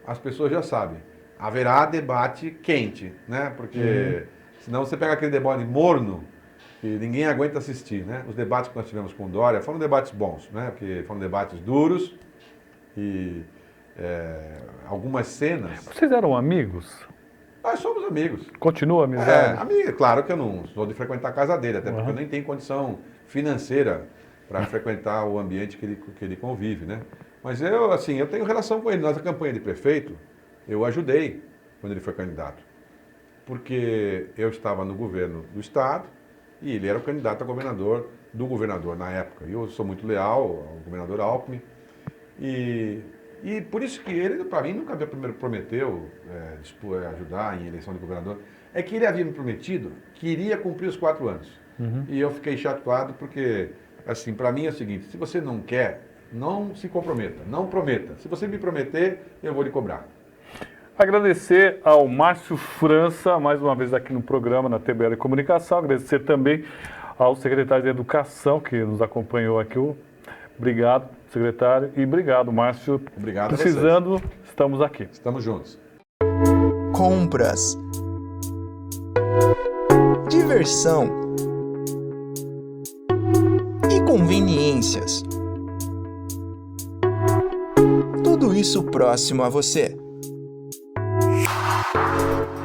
as pessoas já sabem. Haverá debate quente, né? Porque senão você pega aquele debate morno que ninguém aguenta assistir, né? Os debates que nós tivemos com o Dória foram debates bons, né? Porque foram debates duros e algumas cenas... Vocês eram amigos? Nós somos amigos. Continua a amizade? Amigo, claro que eu não sou de frequentar a casa dele, até porque eu nem tenho condição financeira para frequentar o ambiente que ele convive, né? Mas eu tenho relação com ele. Nessa campanha de prefeito, eu ajudei quando ele foi candidato. Porque eu estava no governo do estado e ele era o candidato a governador do governador na época. E eu sou muito leal ao governador Alckmin. E por isso que ele, para mim, nunca primeiro prometeu ajudar em eleição de governador. É que ele havia me prometido que iria cumprir os 4 anos. E eu fiquei chateado porque, assim, para mim é o seguinte, se você não quer, não se comprometa, não prometa. Se você me prometer, eu vou lhe cobrar. Agradecer ao Márcio França, mais uma vez aqui no programa, na TBL Comunicação. Agradecer também ao secretário de Educação, que nos acompanhou aqui. Obrigado, secretário. E obrigado, Márcio. Obrigado. Precisando, estamos aqui. Estamos juntos. Compras, diversão e conveniências. Tudo isso próximo a você.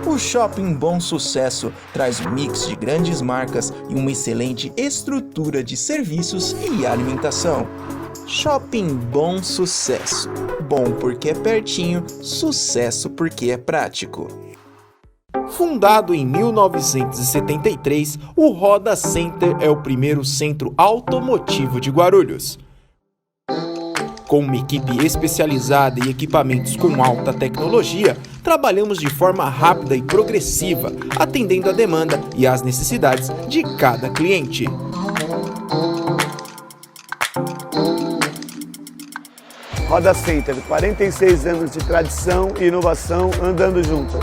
O Shopping Bom Sucesso traz um mix de grandes marcas e uma excelente estrutura de serviços e alimentação. Shopping Bom Sucesso. Bom porque é pertinho, sucesso porque é prático. Fundado em 1973, o Roda Center é o primeiro centro automotivo de Guarulhos. Com uma equipe especializada e equipamentos com alta tecnologia, trabalhamos de forma rápida e progressiva, atendendo a demanda e às necessidades de cada cliente. Roda Center, 46 anos de tradição e inovação andando juntas.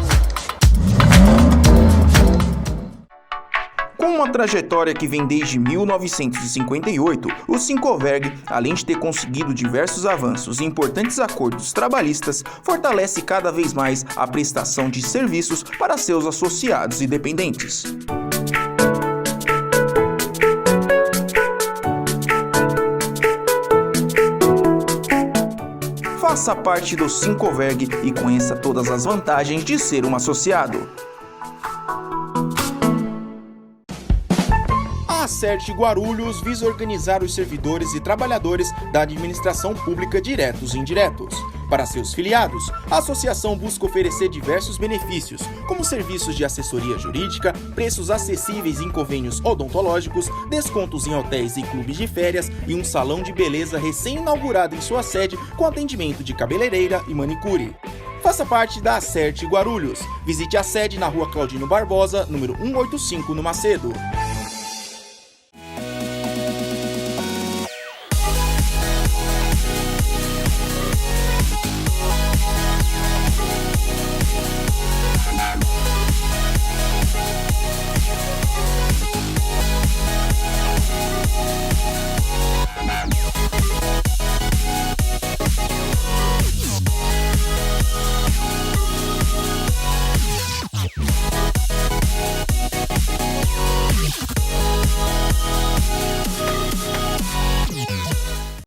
Com uma trajetória que vem desde 1958, o Sincoverg, além de ter conseguido diversos avanços e importantes acordos trabalhistas, fortalece cada vez mais a prestação de serviços para seus associados e dependentes. Faça parte do Sincoverg e conheça todas as vantagens de ser um associado. A Acerte Guarulhos visa organizar os servidores e trabalhadores da administração pública diretos e indiretos. Para seus filiados, a associação busca oferecer diversos benefícios, como serviços de assessoria jurídica, preços acessíveis em convênios odontológicos, descontos em hotéis e clubes de férias e um salão de beleza recém-inaugurado em sua sede com atendimento de cabeleireira e manicure. Faça parte da Acerte Guarulhos. Visite a sede na Rua Claudino Barbosa, número 185, no Macedo.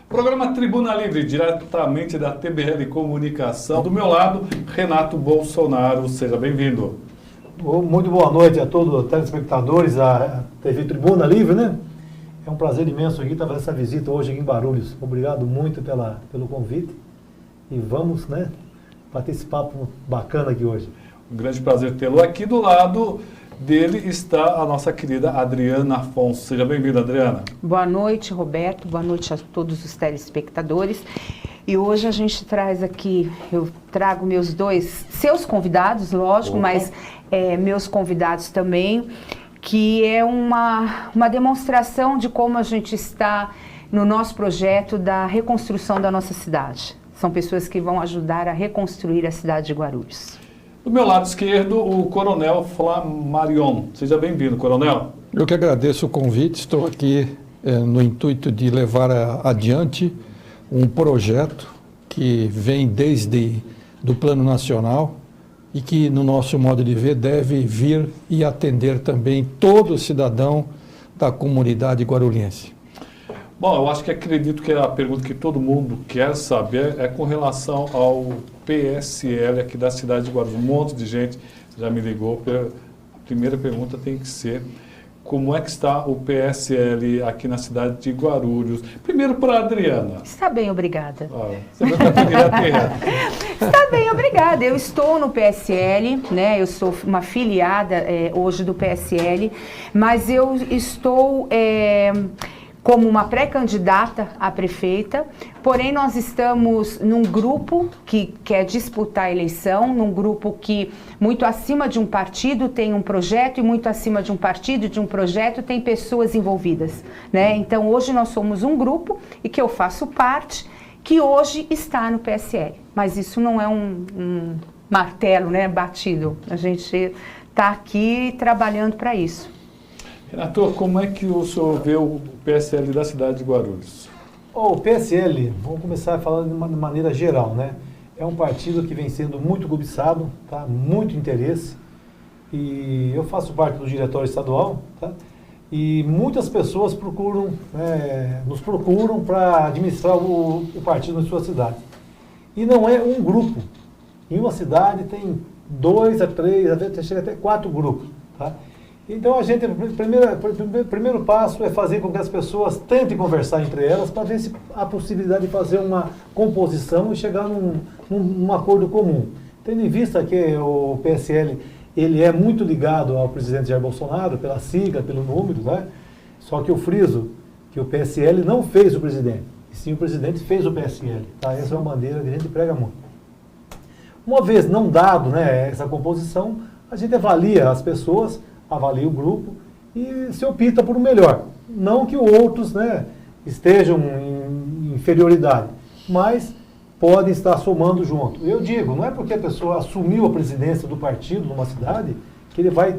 Programa Tribuna Livre, diretamente da TBL Comunicação. Do meu lado, Renato Bolsonaro. Seja bem-vindo. Muito boa noite a todos os telespectadores da TV Tribuna Livre, né? É um prazer imenso aqui estar fazendo essa visita hoje aqui em Guarulhos. Obrigado muito pelo convite. e vamos, né, bater esse papo bacana aqui hoje. Um grande prazer tê-lo aqui. Do lado dele está a nossa querida Adriana Afonso. Seja bem-vinda, Adriana. Boa noite, Roberto. Boa noite a todos os telespectadores. E hoje a gente traz aqui, eu trago seus convidados, lógico, mas meus convidados também, que é uma demonstração de como a gente está no nosso projeto da reconstrução da nossa cidade. São pessoas que vão ajudar a reconstruir a cidade de Guarulhos. Do meu lado esquerdo, o Coronel Flamarion. Seja bem-vindo, Coronel. Eu que agradeço o convite, estou aqui no intuito de levar adiante um projeto que vem desde do Plano Nacional e que, no nosso modo de ver, deve vir e atender também todo cidadão da comunidade guarulhense. Bom, eu acho que acredito que a pergunta que todo mundo quer saber é com relação ao PSL aqui da cidade de Guarulhos. Um monte de gente já me ligou. A primeira pergunta tem que ser: como é que está o PSL aqui na cidade de Guarulhos? Primeiro para a Adriana. Está bem, obrigada. Você vai estar direto. Está bem, obrigada. Eu estou no PSL, né? Eu sou uma filiada hoje do PSL, mas eu estou como uma pré-candidata a prefeita, porém nós estamos num grupo que quer disputar a eleição, num grupo que muito acima de um partido tem um projeto e muito acima de um partido e de um projeto tem pessoas envolvidas, né? Então hoje nós somos um grupo e que eu faço parte, que hoje está no PSL, mas isso não é um martelo, né, batido, a gente está aqui trabalhando para isso. Renato, como é que o senhor vê o PSL da cidade de Guarulhos? O PSL, vamos começar falando de uma maneira geral, né? É um partido que vem sendo muito cobiçado, tá? Muito interesse. E eu faço parte do diretório estadual, tá? E muitas pessoas nos procuram para administrar o partido na sua cidade. E não é um grupo. Em uma cidade tem 2 a 3, até chega até 4 grupos, tá? Então, o primeiro passo é fazer com que as pessoas tentem conversar entre elas para ver se há possibilidade de fazer uma composição e chegar num acordo comum. Tendo em vista que o PSL ele é muito ligado ao presidente Jair Bolsonaro, pela sigla, pelo número, né? Só que eu friso que o PSL não fez o presidente, e sim o presidente fez o PSL. Tá? Essa é uma bandeira que a gente prega muito. Uma vez não dado, né, essa composição, a gente avalia as pessoas, avalia o grupo e se opta por o melhor. Não que outros, né, estejam em inferioridade, mas podem estar somando junto. Eu digo, não é porque a pessoa assumiu a presidência do partido numa cidade que ele vai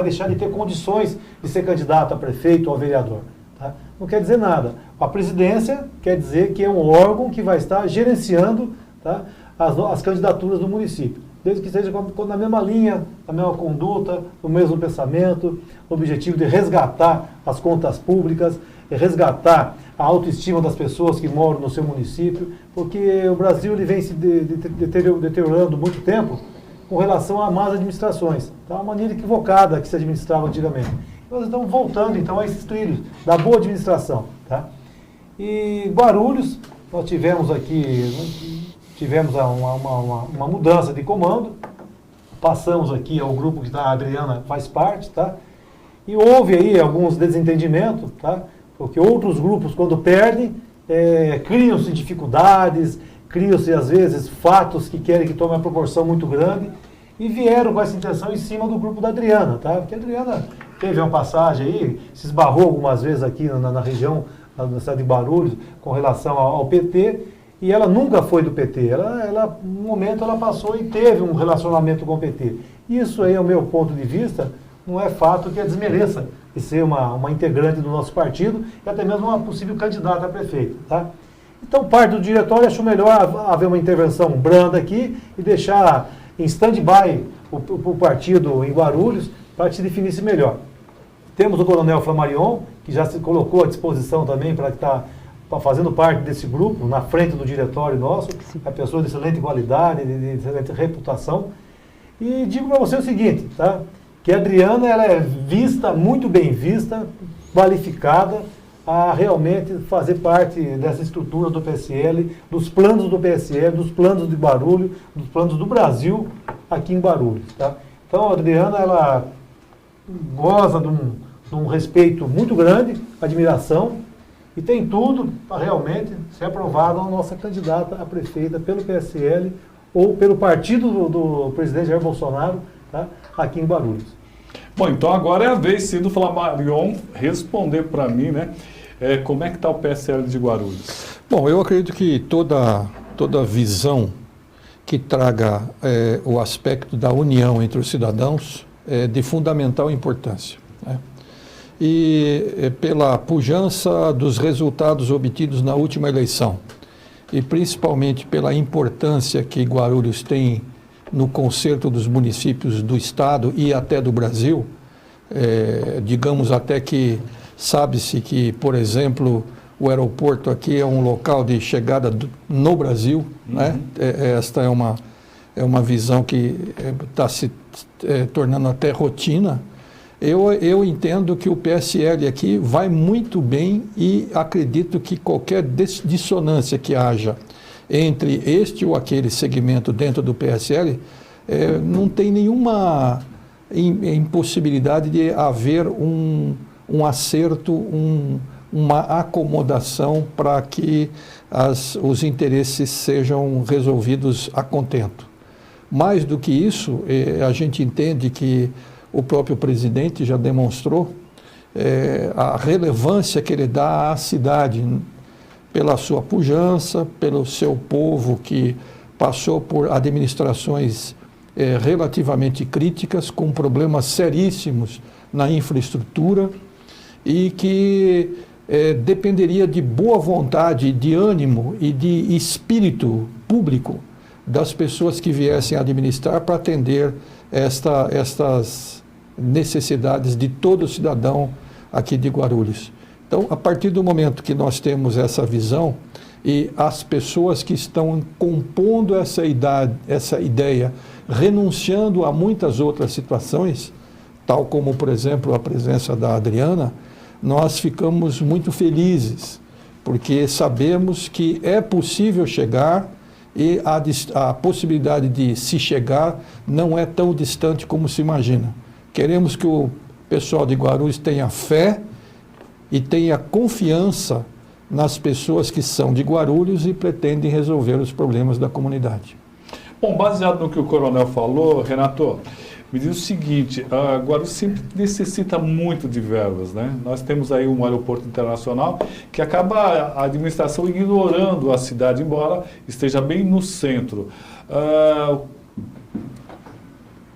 deixar de ter condições de ser candidato a prefeito ou a vereador. Tá? Não quer dizer nada. A presidência quer dizer que é um órgão que vai estar gerenciando, tá, as candidaturas do município. Desde que esteja na mesma linha, na mesma conduta, no mesmo pensamento, no objetivo de resgatar as contas públicas, resgatar a autoestima das pessoas que moram no seu município, porque o Brasil ele vem se deteriorando muito tempo com relação a más administrações. Tá? Uma maneira equivocada que se administrava antigamente. Nós estamos voltando então a esses trilhos da boa administração. Tá? E Guarulhos, nós tivemos aqui... Tivemos uma mudança de comando, passamos aqui ao grupo que a Adriana faz parte, tá? E houve aí alguns desentendimentos, tá? Porque outros grupos, quando perdem, criam-se dificuldades, criam-se, às vezes, fatos que querem que tomem uma proporção muito grande, e vieram com essa intenção em cima do grupo da Adriana, tá? Porque a Adriana teve uma passagem aí, se esbarrou algumas vezes aqui na região, na cidade de Guarulhos, com relação ao PT, e ela nunca foi do PT, no momento ela passou e teve um relacionamento com o PT. Isso aí, ao meu ponto de vista, não é fato que a desmereça de ser uma integrante do nosso partido e até mesmo uma possível candidata a prefeito. Tá? Então, parte do diretório achou melhor haver uma intervenção branda aqui e deixar em stand-by o partido em Guarulhos para que se definisse melhor. Temos o Coronel Flamarion, que já se colocou à disposição também para estar fazendo parte desse grupo, na frente do diretório nosso, é pessoa de excelente qualidade, de excelente reputação. E digo para você o seguinte, tá? Que a Adriana ela é vista, muito bem vista, qualificada, a realmente fazer parte dessa estrutura do PSL, dos planos do PSL, dos planos de Guarulhos, dos planos do Brasil aqui em Guarulhos. Tá? Então a Adriana, ela goza de um respeito muito grande, admiração, e tem tudo para realmente ser aprovada a nossa candidata a prefeita pelo PSL ou pelo partido do presidente Jair Bolsonaro, tá? Aqui em Guarulhos. Bom, então agora é a vez sim do Flamarion responder para mim, né? Como é que está o PSL de Guarulhos? Bom, eu acredito que toda visão que traga o aspecto da união entre os cidadãos é de fundamental importância, né? E pela pujança dos resultados obtidos na última eleição, e principalmente pela importância que Guarulhos tem no concerto dos municípios do Estado e até do Brasil, digamos até que sabe-se que, por exemplo, o aeroporto aqui é um local de chegada no Brasil, né? Esta é uma visão que está se tornando até rotina. Eu entendo que o PSL aqui vai muito bem e acredito que qualquer dissonância que haja entre este ou aquele segmento dentro do PSL não tem nenhuma impossibilidade de haver um acerto, uma acomodação para que os interesses sejam resolvidos a contento. Mais do que isso, a gente entende que o próprio presidente já demonstrou a relevância que ele dá à cidade pela sua pujança, pelo seu povo que passou por administrações relativamente críticas, com problemas seríssimos na infraestrutura e que dependeria de boa vontade, de ânimo e de espírito público das pessoas que viessem a administrar para atender estas necessidades de todo cidadão aqui de Guarulhos. Então, a partir do momento que nós temos essa visão e as pessoas que estão compondo essa ideia, renunciando a muitas outras situações, tal como, por exemplo, a presença da Adriana, nós ficamos muito felizes, porque sabemos que é possível chegar e a possibilidade de se chegar não é tão distante como se imagina. Queremos que o pessoal de Guarulhos tenha fé e tenha confiança nas pessoas que são de Guarulhos e pretendem resolver os problemas da comunidade. Bom, baseado no que o coronel falou, Renato, me diz o seguinte, Guarulhos sempre necessita muito de verbas, né? Nós temos aí um aeroporto internacional que acaba a administração ignorando a cidade, embora esteja bem no centro.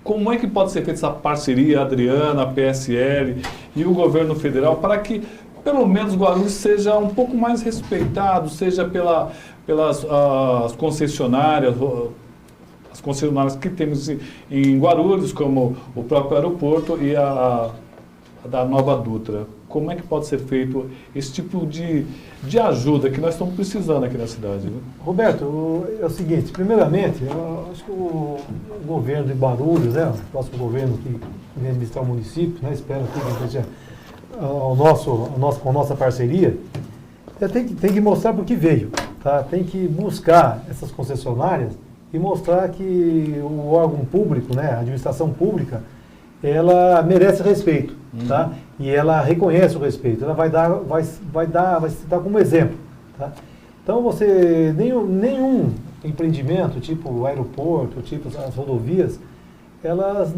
Como é que pode ser feita essa parceria, Adriana, PSL e o governo federal, para que, pelo menos, Guarulhos seja um pouco mais respeitado, seja pelas concessionárias, as concessionárias que temos em Guarulhos, como o próprio aeroporto e a da Nova Dutra? Como é que pode ser feito esse tipo de ajuda que nós estamos precisando aqui na cidade? Né? Roberto, é o seguinte, primeiramente, eu acho que o governo de Guarulhos, né, o próximo governo que vem administrar o município, né, espero que seja com a nossa parceria, tem que mostrar por que veio, tá? Tem que buscar essas concessionárias e mostrar que o órgão público, né, a administração pública, ela merece respeito, tá? E ela reconhece o respeito, ela vai citar como exemplo, tá? Então nenhum empreendimento, tipo o aeroporto, tipo as rodovias, elas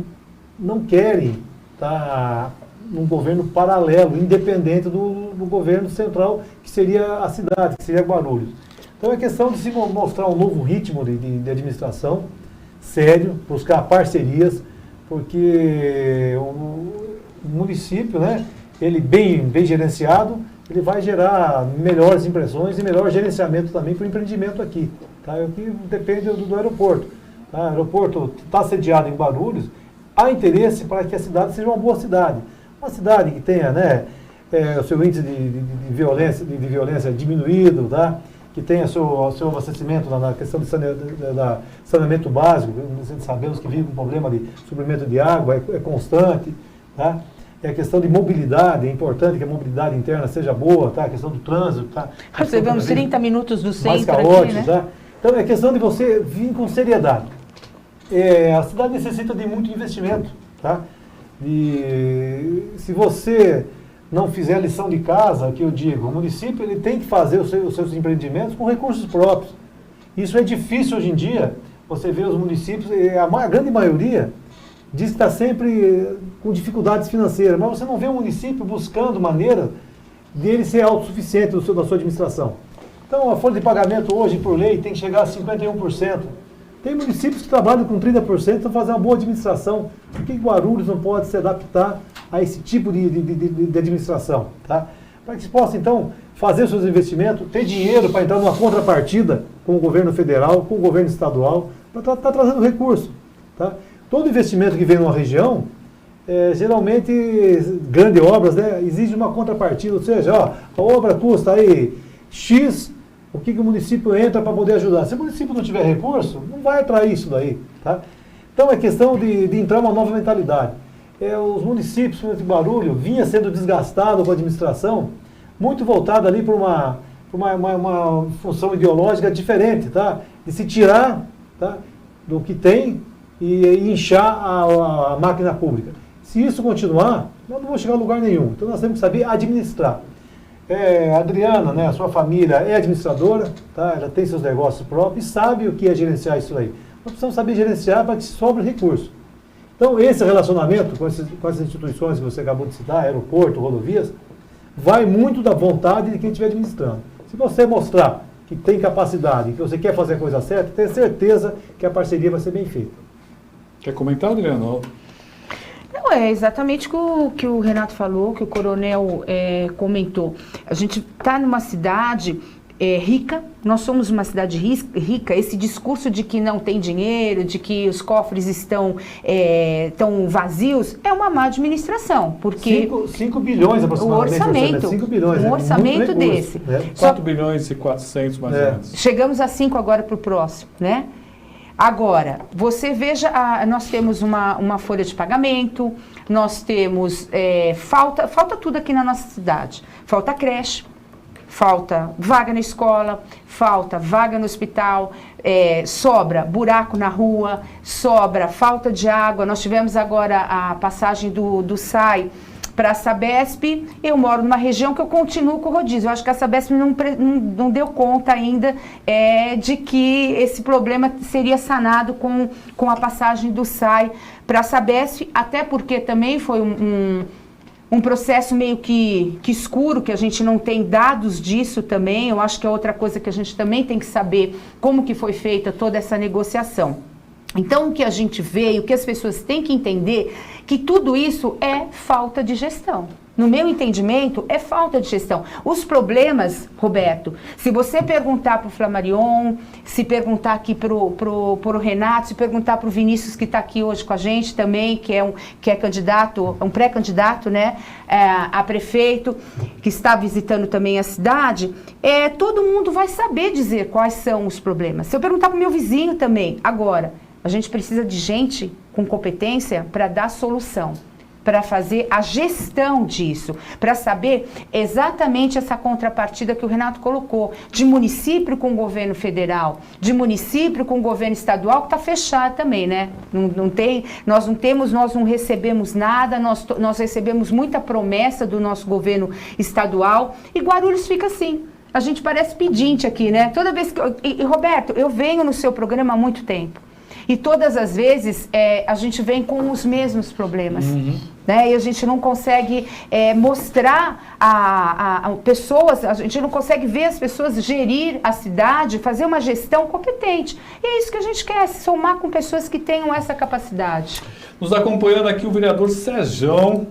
não querem estar num governo paralelo, independente do governo central, que seria a cidade, que seria Guarulhos. Então é questão de se mostrar um novo ritmo de administração, sério, buscar parcerias, porque o município, né, ele bem gerenciado, ele vai gerar melhores impressões e melhor gerenciamento também para o empreendimento aqui. Tá? O que depende do aeroporto. Tá? O aeroporto está sediado em Guarulhos, há interesse para que a cidade seja uma boa cidade. Uma cidade que tenha, né, o seu índice de violência diminuído, tá? Que tenha seu abastecimento na questão de saneamento básico. Sabemos que vive um problema de suprimento de água, é constante. Tá? é a questão de mobilidade, é importante que a mobilidade interna seja boa, tá? A questão do trânsito, tá? Recebemos 30 minutos do mais centro caótico, aqui, né? tá? Então é questão de você vir com seriedade. A cidade necessita de muito investimento, tá? E se você não fizer a lição de casa, que eu digo, o município ele tem que fazer os seus empreendimentos com recursos próprios. Isso é difícil hoje em dia. Você vê os municípios, a grande maioria diz que está sempre com dificuldades financeiras, mas você não vê o município buscando maneira de ele ser autossuficiente da sua administração. Então, a folha de pagamento hoje, por lei, tem que chegar a 51%. Tem municípios que trabalham com 30%, estão fazendo uma boa administração. Por que Guarulhos não pode se adaptar a esse tipo de administração? Tá? Para que se possa, então, fazer seus investimentos, ter dinheiro para entrar numa contrapartida com o governo federal, com o governo estadual, para estar trazendo recurso. Tá? Todo investimento que vem numa região, geralmente, grandes obras, né, exige uma contrapartida, ou seja, ó, a obra custa aí X, o que o município entra para poder ajudar. Se o município não tiver recurso, não vai atrair isso daí. Tá? Então é questão de entrar uma nova mentalidade. Os municípios, por exemplo, de Guarulhos, vinha sendo desgastado com a administração, muito voltado ali para uma função ideológica diferente, tá? De se tirar, tá, do que tem e inchar a máquina pública. Se isso continuar, nós não vamos chegar a lugar nenhum. Então nós temos que saber administrar. A Adriana, né, a sua família é administradora, tá? Ela tem seus negócios próprios e sabe o que é gerenciar isso aí. Nós precisamos saber gerenciar para que sobre recurso. Então esse relacionamento com essas instituições que você acabou de citar, aeroporto, rodovias, vai muito da vontade de quem estiver administrando. Se você mostrar que tem capacidade, que você quer fazer a coisa certa, tenha certeza que a parceria vai ser bem feita. Quer comentar, Adriano? Não, é exatamente o que o Renato falou, que o coronel comentou. A gente está numa cidade rica, nós somos uma cidade rica. Esse discurso de que não tem dinheiro, de que os cofres estão vazios, é uma má administração, porque 5 bilhões aproximadamente. O orçamento, 5 bilhões, um orçamento desse. 4 bilhões e 400 mais ou menos. Chegamos a 5 agora para o próximo, né? Agora, você veja, nós temos uma folha de pagamento, nós temos, falta tudo aqui na nossa cidade. Falta creche, falta vaga na escola, falta vaga no hospital, sobra buraco na rua, sobra falta de água. Nós tivemos agora a passagem do SAI para a Sabesp. Eu moro numa região que eu continuo com o rodízio. Eu acho que a Sabesp não deu conta ainda de que esse problema seria sanado com a passagem do SAI para a Sabesp, até porque também foi um processo meio que escuro, que a gente não tem dados disso também. Eu acho que é outra coisa que a gente também tem que saber como que foi feita toda essa negociação. Então, o que a gente vê e o que as pessoas têm que entender, que tudo isso é falta de gestão. No meu entendimento, é falta de gestão. Os problemas, Roberto, se você perguntar para o Flamarion, se perguntar aqui para o Renato, se perguntar para o Vinícius, que está aqui hoje com a gente também, que é candidato, um pré-candidato, né, a prefeito, que está visitando também a cidade, todo mundo vai saber dizer quais são os problemas. Se eu perguntar para o meu vizinho também, agora, a gente precisa de gente com competência para dar solução, para fazer a gestão disso, para saber exatamente essa contrapartida que o Renato colocou, de município com o governo federal, de município com o governo estadual, que está fechado também, né? Nós não recebemos nada, nós recebemos muita promessa do nosso governo estadual, e Guarulhos fica assim. A gente parece pedinte aqui, né? Toda vez que e Roberto, eu venho no seu programa há muito tempo. E todas as vezes a gente vem com os mesmos problemas, né? E a gente não consegue mostrar a pessoas, a gente não consegue ver as pessoas gerir a cidade, fazer uma gestão competente. E é isso que a gente quer, se somar com pessoas que tenham essa capacidade. Nos acompanhando aqui o vereador Sérgio,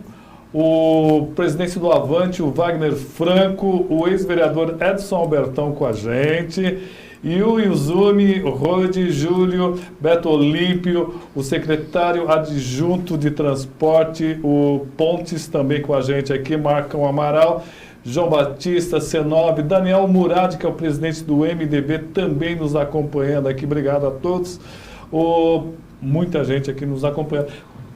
o presidente do Avante, o Wagner Franco, o ex-vereador Edson Albertão com a gente, e o Izumi, o Rode, Júlio, Beto Olímpio, o secretário adjunto de transporte, o Pontes também com a gente aqui, Marcão Amaral, João Batista, Cenob, Daniel Murad, que é o presidente do MDB, também nos acompanhando aqui. Obrigado a todos. Muita gente aqui nos acompanhando.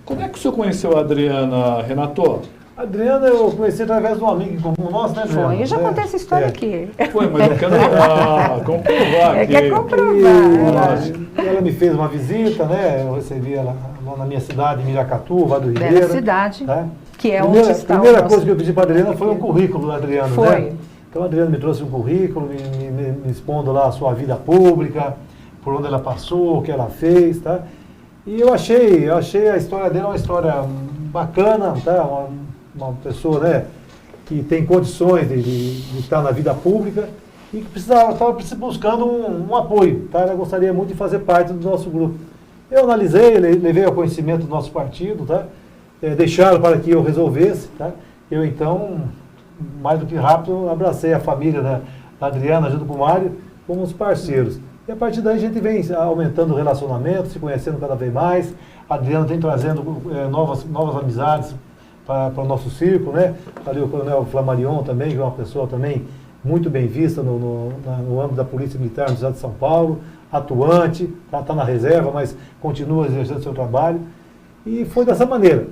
Como é que o senhor conheceu a Adriana, Renato? A Adriana eu conheci através de um amigo em comum nosso, né, Adriana? Foi, eu já contei essa história aqui. Foi, mas eu quero comprovar aqui. Quer comprovar. E ela me fez uma visita, né? Eu recebi ela lá na minha cidade, em Miracatu, Vado do Ribeira. Bela cidade, tá? que é primeira, onde está A primeira o nosso... coisa que eu pedi para a Adriana foi um currículo da Adriana, Foi. né? Então a Adriana me trouxe um currículo, me expondo lá a sua vida pública, por onde ela passou, o que ela fez, tá? E eu achei a história dela uma história bacana, tá? Uma pessoa, né, que tem condições de estar na vida pública e que estava buscando um apoio, tá? Ela gostaria muito de fazer parte do nosso grupo. Eu analisei, levei ao conhecimento do nosso partido, tá? Deixaram para que eu resolvesse, tá? Eu então, mais do que rápido, abracei a família da Adriana junto com o Mário como os parceiros. E a partir daí a gente vem aumentando o relacionamento, se conhecendo cada vez mais. A Adriana tem trazendo novas amizades para o nosso círculo, né? Ali o Coronel Flamarion também, que é uma pessoa também muito bem vista no âmbito da Polícia Militar no Estado de São Paulo, atuante, está na reserva, mas continua exercendo seu trabalho. E foi dessa maneira.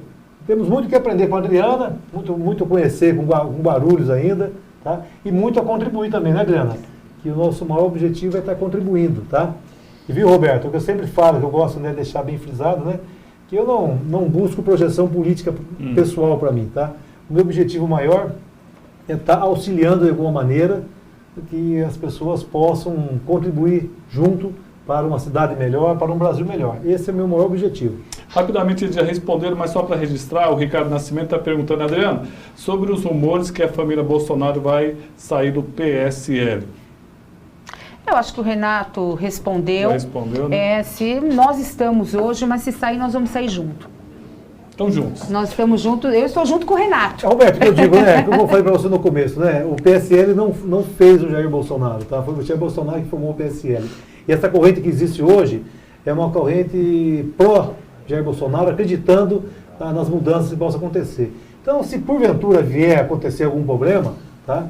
Temos muito que aprender com a Adriana, muito a conhecer com Guarulhos ainda, tá? E muito a contribuir também, né, Adriana? Que o nosso maior objetivo é estar contribuindo, tá? E viu, Roberto, o que eu sempre falo, que eu gosto, né, de deixar bem frisado, né? Que eu não busco projeção política pessoal para mim, tá? O meu objetivo maior é estar auxiliando de alguma maneira que as pessoas possam contribuir junto para uma cidade melhor, para um Brasil melhor. Esse é o meu maior objetivo. Rapidamente eles já responderam, mas só para registrar, o Ricardo Nascimento está perguntando, Adriano, sobre os rumores que a família Bolsonaro vai sair do PSL. Eu acho que o Renato respondeu. Já respondeu, né? Se nós estamos hoje, mas se sair, nós vamos sair junto. Estão juntos. Nós estamos juntos, eu estou junto com o Renato. Roberto, eu digo, né, como eu falei para você no começo, né, o PSL não fez o Jair Bolsonaro, tá? Foi o Jair Bolsonaro que formou o PSL. E essa corrente que existe hoje é uma corrente pró-Jair Bolsonaro, acreditando nas mudanças que possam acontecer. Então, se porventura vier a acontecer algum problema, tá?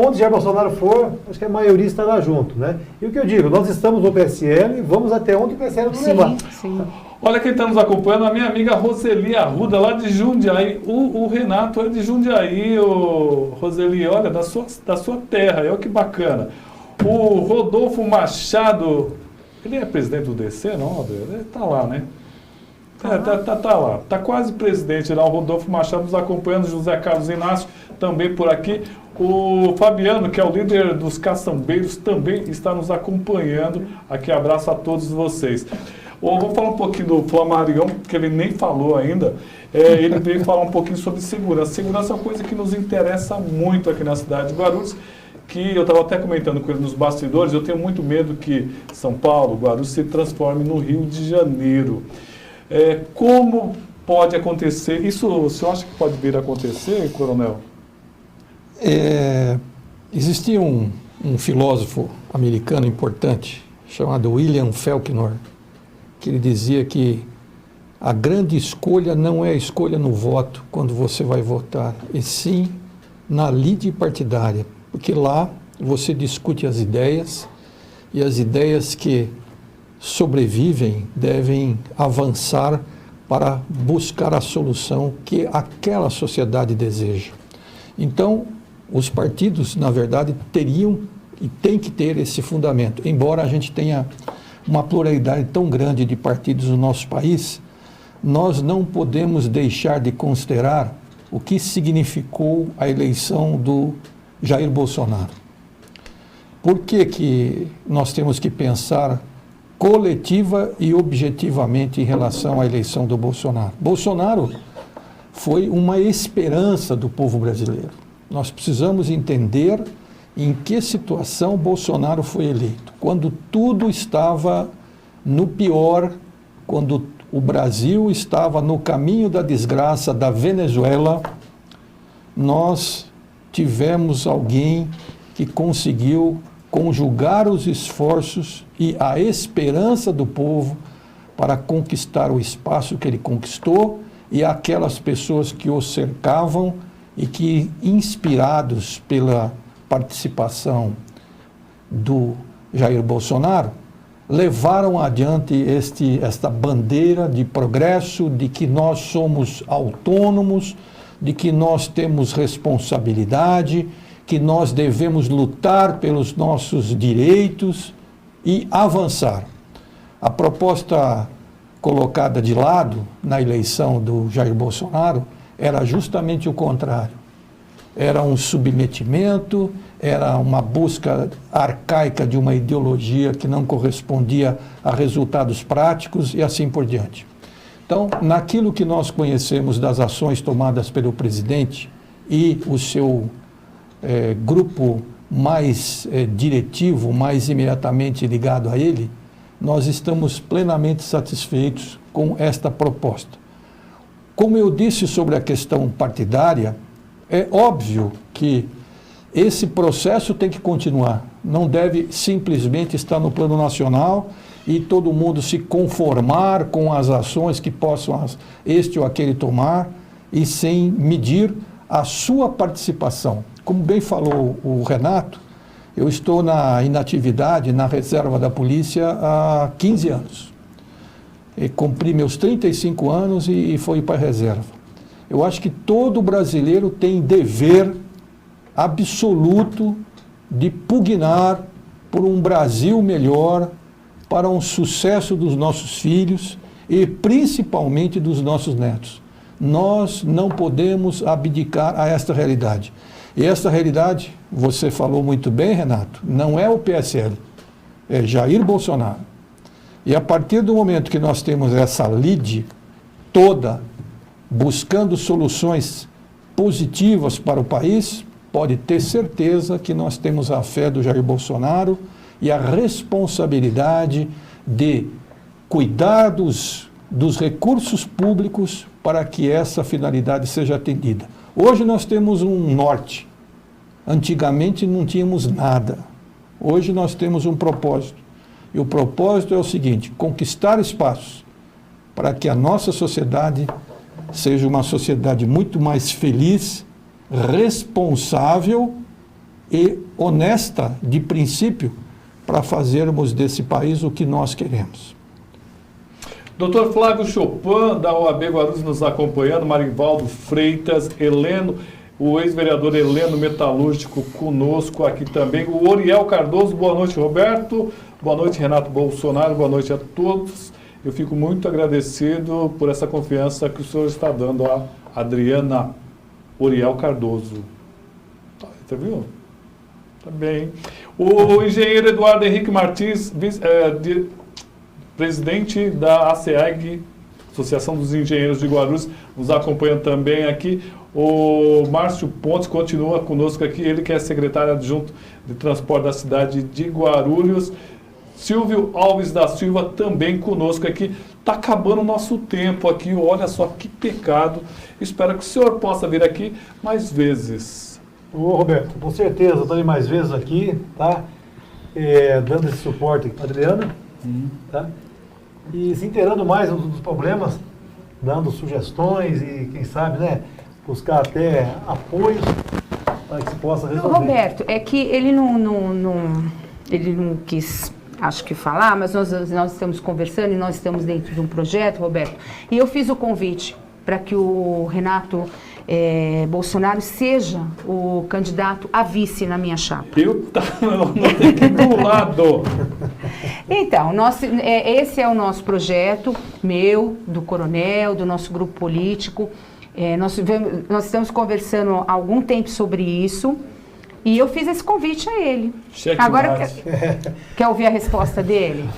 Onde Jair Bolsonaro for, acho que a maioria estará junto, né? E o que eu digo, nós estamos no PSL, vamos até onde o PSL nos levar. Sim. Olha quem está nos acompanhando, a minha amiga Roseli Arruda, lá de Jundiaí. O Renato é de Jundiaí, Roseli, olha, da sua terra, olha que bacana. O Rodolfo Machado, ele é presidente do DC, não, André? Ele está lá, né? Tá lá, tá quase presidente lá, o Rodolfo Machado nos acompanhando, José Carlos Inácio também por aqui. O Fabiano, que é o líder dos caçambeiros, também está nos acompanhando. Aqui, abraço a todos vocês. Vou falar um pouquinho do Flamarion, que ele nem falou ainda. Ele veio falar um pouquinho sobre segurança. Segurança é uma coisa que nos interessa muito aqui na cidade de Guarulhos, que eu estava até comentando com ele nos bastidores, eu tenho muito medo que São Paulo, Guarulhos, se transforme no Rio de Janeiro. Como pode acontecer? Isso o senhor acha que pode vir a acontecer, coronel? Existia um filósofo americano importante, chamado William Faulkner, que ele dizia que a grande escolha não é a escolha no voto, quando você vai votar, e sim na lide partidária, porque lá você discute as ideias, e as ideias que sobrevivem devem avançar para buscar a solução que aquela sociedade deseja. Então, os partidos, na verdade, teriam e têm que ter esse fundamento. Embora a gente tenha uma pluralidade tão grande de partidos no nosso país, nós não podemos deixar de considerar o que significou a eleição do Jair Bolsonaro. Por que nós temos que pensar coletiva e objetivamente em relação à eleição do Bolsonaro? Bolsonaro foi uma esperança do povo brasileiro. Nós precisamos entender em que situação Bolsonaro foi eleito. Quando tudo estava no pior, quando o Brasil estava no caminho da desgraça da Venezuela, nós tivemos alguém que conseguiu conjugar os esforços e a esperança do povo para conquistar o espaço que ele conquistou e aquelas pessoas que o cercavam e que, inspirados pela participação do Jair Bolsonaro, levaram adiante esta bandeira de progresso, de que nós somos autônomos, de que nós temos responsabilidade, que nós devemos lutar pelos nossos direitos e avançar. A proposta colocada de lado na eleição do Jair Bolsonaro era justamente o contrário. Era um submetimento, era uma busca arcaica de uma ideologia que não correspondia a resultados práticos e assim por diante. Então, naquilo que nós conhecemos das ações tomadas pelo presidente e o seu grupo mais diretivo, mais imediatamente ligado a ele, nós estamos plenamente satisfeitos com esta proposta. Como eu disse sobre a questão partidária, é óbvio que esse processo tem que continuar, não deve simplesmente estar no plano nacional e todo mundo se conformar com as ações que possam este ou aquele tomar e sem medir a sua participação. Como bem falou o Renato, eu estou na inatividade, na reserva da polícia há 15 anos. E cumpri meus 35 anos e fui para a reserva. Eu acho que todo brasileiro tem dever absoluto de pugnar por um Brasil melhor, para um sucesso dos nossos filhos e principalmente dos nossos netos. Nós não podemos abdicar a esta realidade. E esta realidade, você falou muito bem, Renato, não é o PSL, é Jair Bolsonaro. E a partir do momento que nós temos essa lide toda buscando soluções positivas para o país, pode ter certeza que nós temos a fé do Jair Bolsonaro e a responsabilidade de cuidar dos recursos públicos para que essa finalidade seja atendida. Hoje nós temos um norte. Antigamente não tínhamos nada. Hoje nós temos um propósito. E o propósito é o seguinte: conquistar espaços para que a nossa sociedade seja uma sociedade muito mais feliz, responsável e honesta de princípio, para fazermos desse país o que nós queremos. Dr. Flávio Chopin, da OAB Guarulhos, nos acompanhando, Marivaldo Freitas, Heleno, o ex-vereador Heleno Metalúrgico conosco aqui também, o Oriel Cardoso, boa noite, Roberto, boa noite, Renato Bolsonaro, boa noite a todos. Eu fico muito agradecido por essa confiança que o senhor está dando a Adriana Oriel Cardoso. Tá viu? Tá bem. O engenheiro Eduardo Henrique Martins, presidente da ACEAG, Associação dos Engenheiros de Guarulhos, nos acompanha também aqui. O Márcio Pontes continua conosco aqui, ele que é secretário adjunto de transporte da cidade de Guarulhos. Silvio Alves da Silva também conosco aqui. Está acabando o nosso tempo aqui, olha só que pecado. Espero que o senhor possa vir aqui mais vezes. Ô Roberto, com certeza, estarei mais vezes aqui, tá? Dando esse suporte para a Adriana, tá? E se inteirando mais dos problemas, dando sugestões e, quem sabe, né, buscar até apoios para que se possa resolver. Roberto, é que ele não quis, acho que falar, mas nós estamos conversando e nós estamos dentro de um projeto, Roberto, e eu fiz o convite para que o Renato Bolsonaro seja o candidato a vice na minha chapa. Eu não tenho que ir do lado. Então, esse é o nosso projeto, meu, do Coronel, do nosso grupo político. Nós estamos conversando há algum tempo sobre isso. E eu fiz esse convite a ele. Agora, quer ouvir a resposta dele?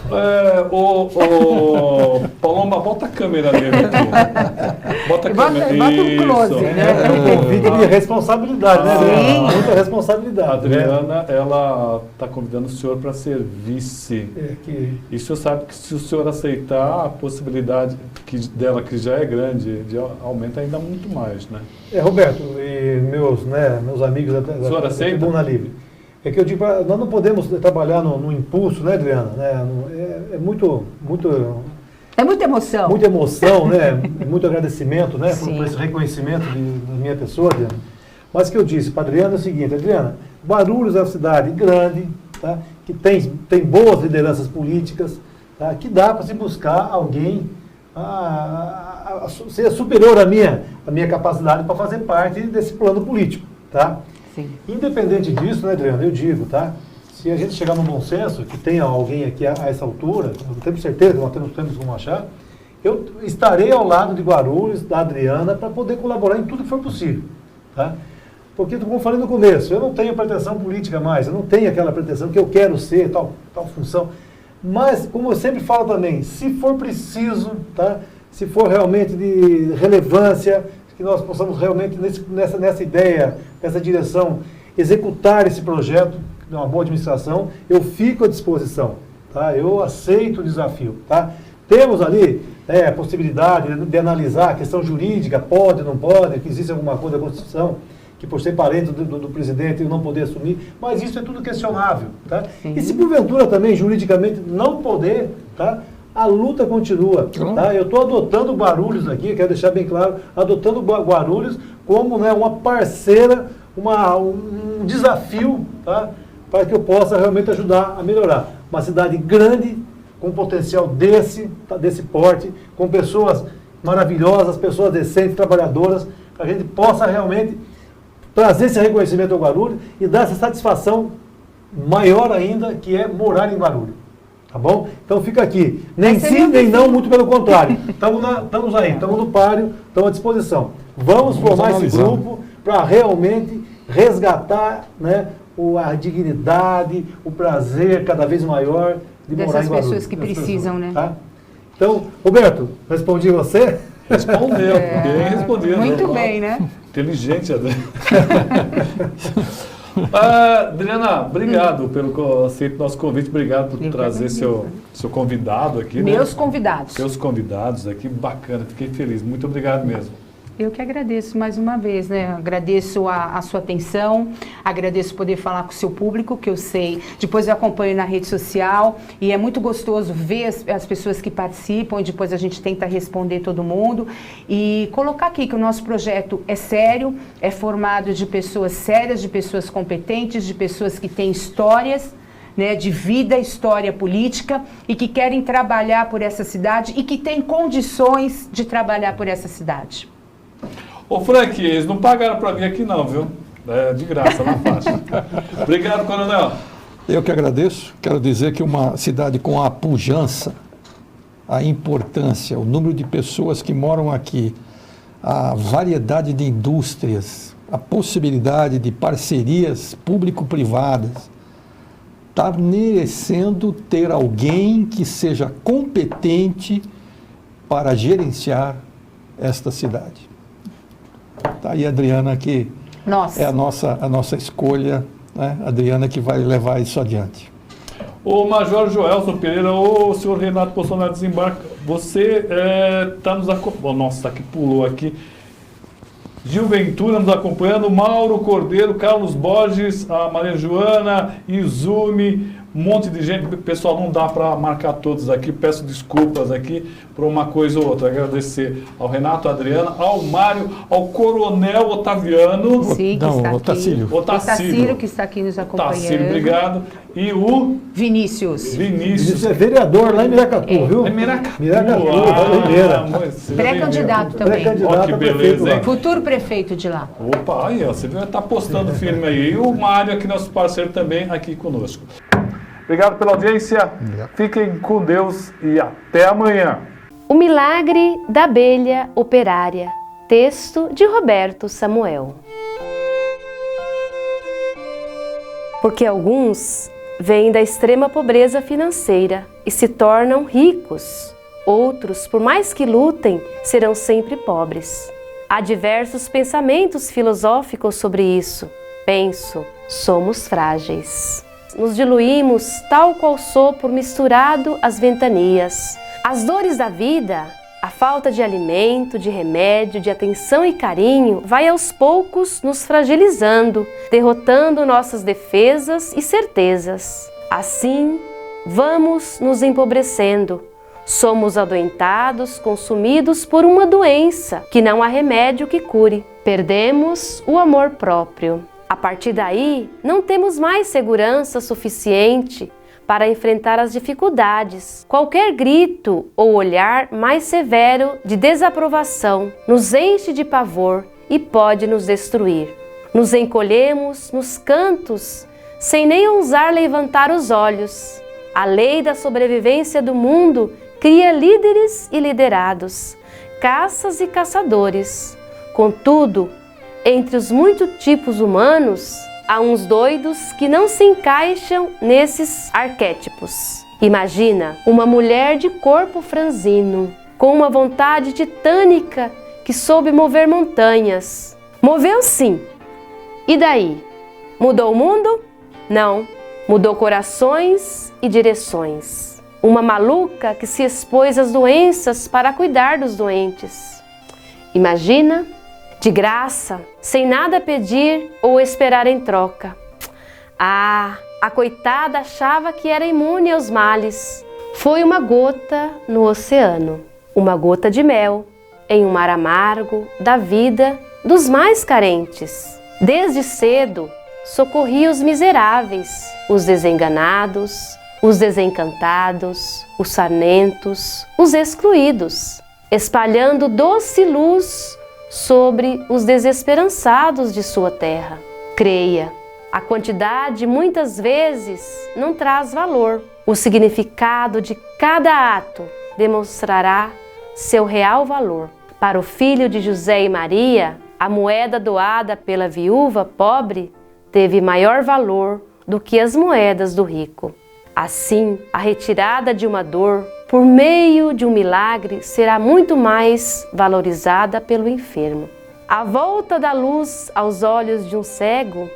Paloma, bota a câmera dele aqui. Bota a câmera. Bota um close, né? É um convite de responsabilidade, né? Sim. Muita responsabilidade. A Adriana, ela está convidando o senhor para ser vice. E o senhor sabe que se o senhor aceitar, a possibilidade dela, que já é grande, aumenta ainda muito mais, né? Roberto, e meus amigos da Tribuna Livre, é que eu digo, nós não podemos trabalhar no impulso, né, Adriana? É muita emoção. Muita emoção, né? Muito agradecimento, né, por esse reconhecimento da minha pessoa, Adriana. Mas o que eu disse para a Adriana é o seguinte: Adriana, Guarulhos é uma cidade grande, tá? Que tem boas lideranças políticas, tá? Que dá para se buscar alguém seja superior à minha capacidade para fazer parte desse plano político, tá? Sim. Independente disso, né, Adriano, eu digo, tá? Se a gente chegar num bom senso, que tenha alguém aqui a essa altura, eu tenho certeza que nós temos como achar, eu estarei ao lado de Guarulhos, da Adriana, para poder colaborar em tudo que for possível, tá? Porque, como eu falei no começo, eu não tenho pretensão política mais, eu não tenho aquela pretensão que eu quero ser, tal função. Mas, como eu sempre falo também, se for preciso, tá? Se for realmente de relevância, que nós possamos realmente, nessa ideia, nessa direção, executar esse projeto de uma boa administração, eu fico à disposição, tá? Eu aceito o desafio, tá? Temos ali a possibilidade de analisar a questão jurídica, pode, não pode, que existe alguma coisa da Constituição, que por ser parente do presidente eu não poder assumir, mas isso é tudo questionável, tá? E se porventura também, juridicamente, não poder, tá? A luta continua, tá? Eu estou adotando Guarulhos aqui, quero deixar bem claro, adotando Guarulhos como, né, uma parceira, um desafio, tá? Para que eu possa realmente ajudar a melhorar. Uma cidade grande, com potencial desse porte, com pessoas maravilhosas, pessoas decentes, trabalhadoras, para que a gente possa realmente trazer esse reconhecimento ao Guarulhos e dar essa satisfação maior ainda, que é morar em Guarulhos. Tá bom? Então fica aqui. Nem sim, nem não, muito pelo contrário. Estamos aí, estamos no páreo, estamos à disposição. Vamos formar esse grupo para realmente resgatar, né, a dignidade, o prazer cada vez maior de morar em Guarulhos. Dessas pessoas que precisam, né? Tá? Então, Roberto, respondi você? Respondeu, bem respondido. Muito bem, né? Inteligente, Adriana. Adriana, obrigado pelo aceito nosso convite, obrigado por trazer seu convidado aqui. Meus né? convidados. Seus convidados aqui, bacana, fiquei feliz, muito obrigado mesmo. Eu que agradeço mais uma vez, né? Agradeço a sua atenção, agradeço poder falar com o seu público, que eu sei, depois eu acompanho na rede social e é muito gostoso ver as pessoas que participam e depois a gente tenta responder todo mundo e colocar aqui que o nosso projeto é sério, é formado de pessoas sérias, de pessoas competentes, de pessoas que têm histórias, né, de vida, história política e que querem trabalhar por essa cidade e que têm condições de trabalhar por essa cidade. Ô Frank, eles não pagaram para vir aqui não, viu? É de graça, na faixa. Obrigado, coronel. Eu que agradeço. Quero dizer que uma cidade com a pujança, a importância, o número de pessoas que moram aqui, a variedade de indústrias, a possibilidade de parcerias público-privadas, está merecendo ter alguém que seja competente para gerenciar esta cidade. Tá aí a Adriana, que é a nossa escolha, né? A Adriana que vai levar isso adiante. O Major Joelson Pereira, o senhor Renato Bolsonaro desembarca, você está nos acompanhando, nossa, que pulou aqui, Gil Ventura nos acompanhando, Mauro Cordeiro, Carlos Borges, a Maria Joana, Izumi, um monte de gente. Pessoal, não dá para marcar todos aqui, peço desculpas aqui por uma coisa ou outra. Agradecer ao Renato, à Adriana, ao Mário, ao Coronel Otaviano. Sim, que está aqui. Otacílio, que está aqui nos acompanhando. Otacílio, obrigado. E o... Vinícius. Vinícius é vereador lá em Miracatu, viu? É Miracatu. Pré-candidato também. Ó, que beleza, hein? Futuro prefeito de lá. Opa, aí, ó, você viu, tá postando firme aí. E o Mário, aqui, nosso parceiro também, aqui conosco. Obrigado pela audiência, fiquem com Deus e até amanhã. O Milagre da Abelha Operária, texto de Roberto Samuel. Porque alguns vêm da extrema pobreza financeira e se tornam ricos. Outros, por mais que lutem, serão sempre pobres. Há diversos pensamentos filosóficos sobre isso. Penso, somos frágeis. Nos diluímos tal qual sopro misturado às ventanias. As dores da vida, a falta de alimento, de remédio, de atenção e carinho, vai aos poucos nos fragilizando, derrotando nossas defesas e certezas. Assim, vamos nos empobrecendo. Somos adoentados, consumidos por uma doença que não há remédio que cure. Perdemos o amor próprio. A partir daí, não temos mais segurança suficiente para enfrentar as dificuldades. Qualquer grito ou olhar mais severo de desaprovação nos enche de pavor e pode nos destruir. Nos encolhemos nos cantos, sem nem ousar levantar os olhos. A lei da sobrevivência do mundo cria líderes e liderados, caças e caçadores. Contudo, entre os muitos tipos humanos, há uns doidos que não se encaixam nesses arquétipos. Imagina uma mulher de corpo franzino, com uma vontade titânica que soube mover montanhas. Moveu sim. E daí? Mudou o mundo? Não. Mudou corações e direções. Uma maluca que se expôs às doenças para cuidar dos doentes. Imagina, de graça, sem nada pedir ou esperar em troca. Ah, a coitada achava que era imune aos males. Foi uma gota no oceano, uma gota de mel, em um mar amargo da vida dos mais carentes. Desde cedo, socorria os miseráveis, os desenganados, os desencantados, os sarnentos, os excluídos, espalhando doce luz sobre os desesperançados de sua terra. Creia, a quantidade muitas vezes não traz valor. O significado de cada ato demonstrará seu real valor. Para o filho de José e Maria, a moeda doada pela viúva pobre teve maior valor do que as moedas do rico. Assim, a retirada de uma dor por meio de um milagre será muito mais valorizada pelo enfermo. A volta da luz aos olhos de um cego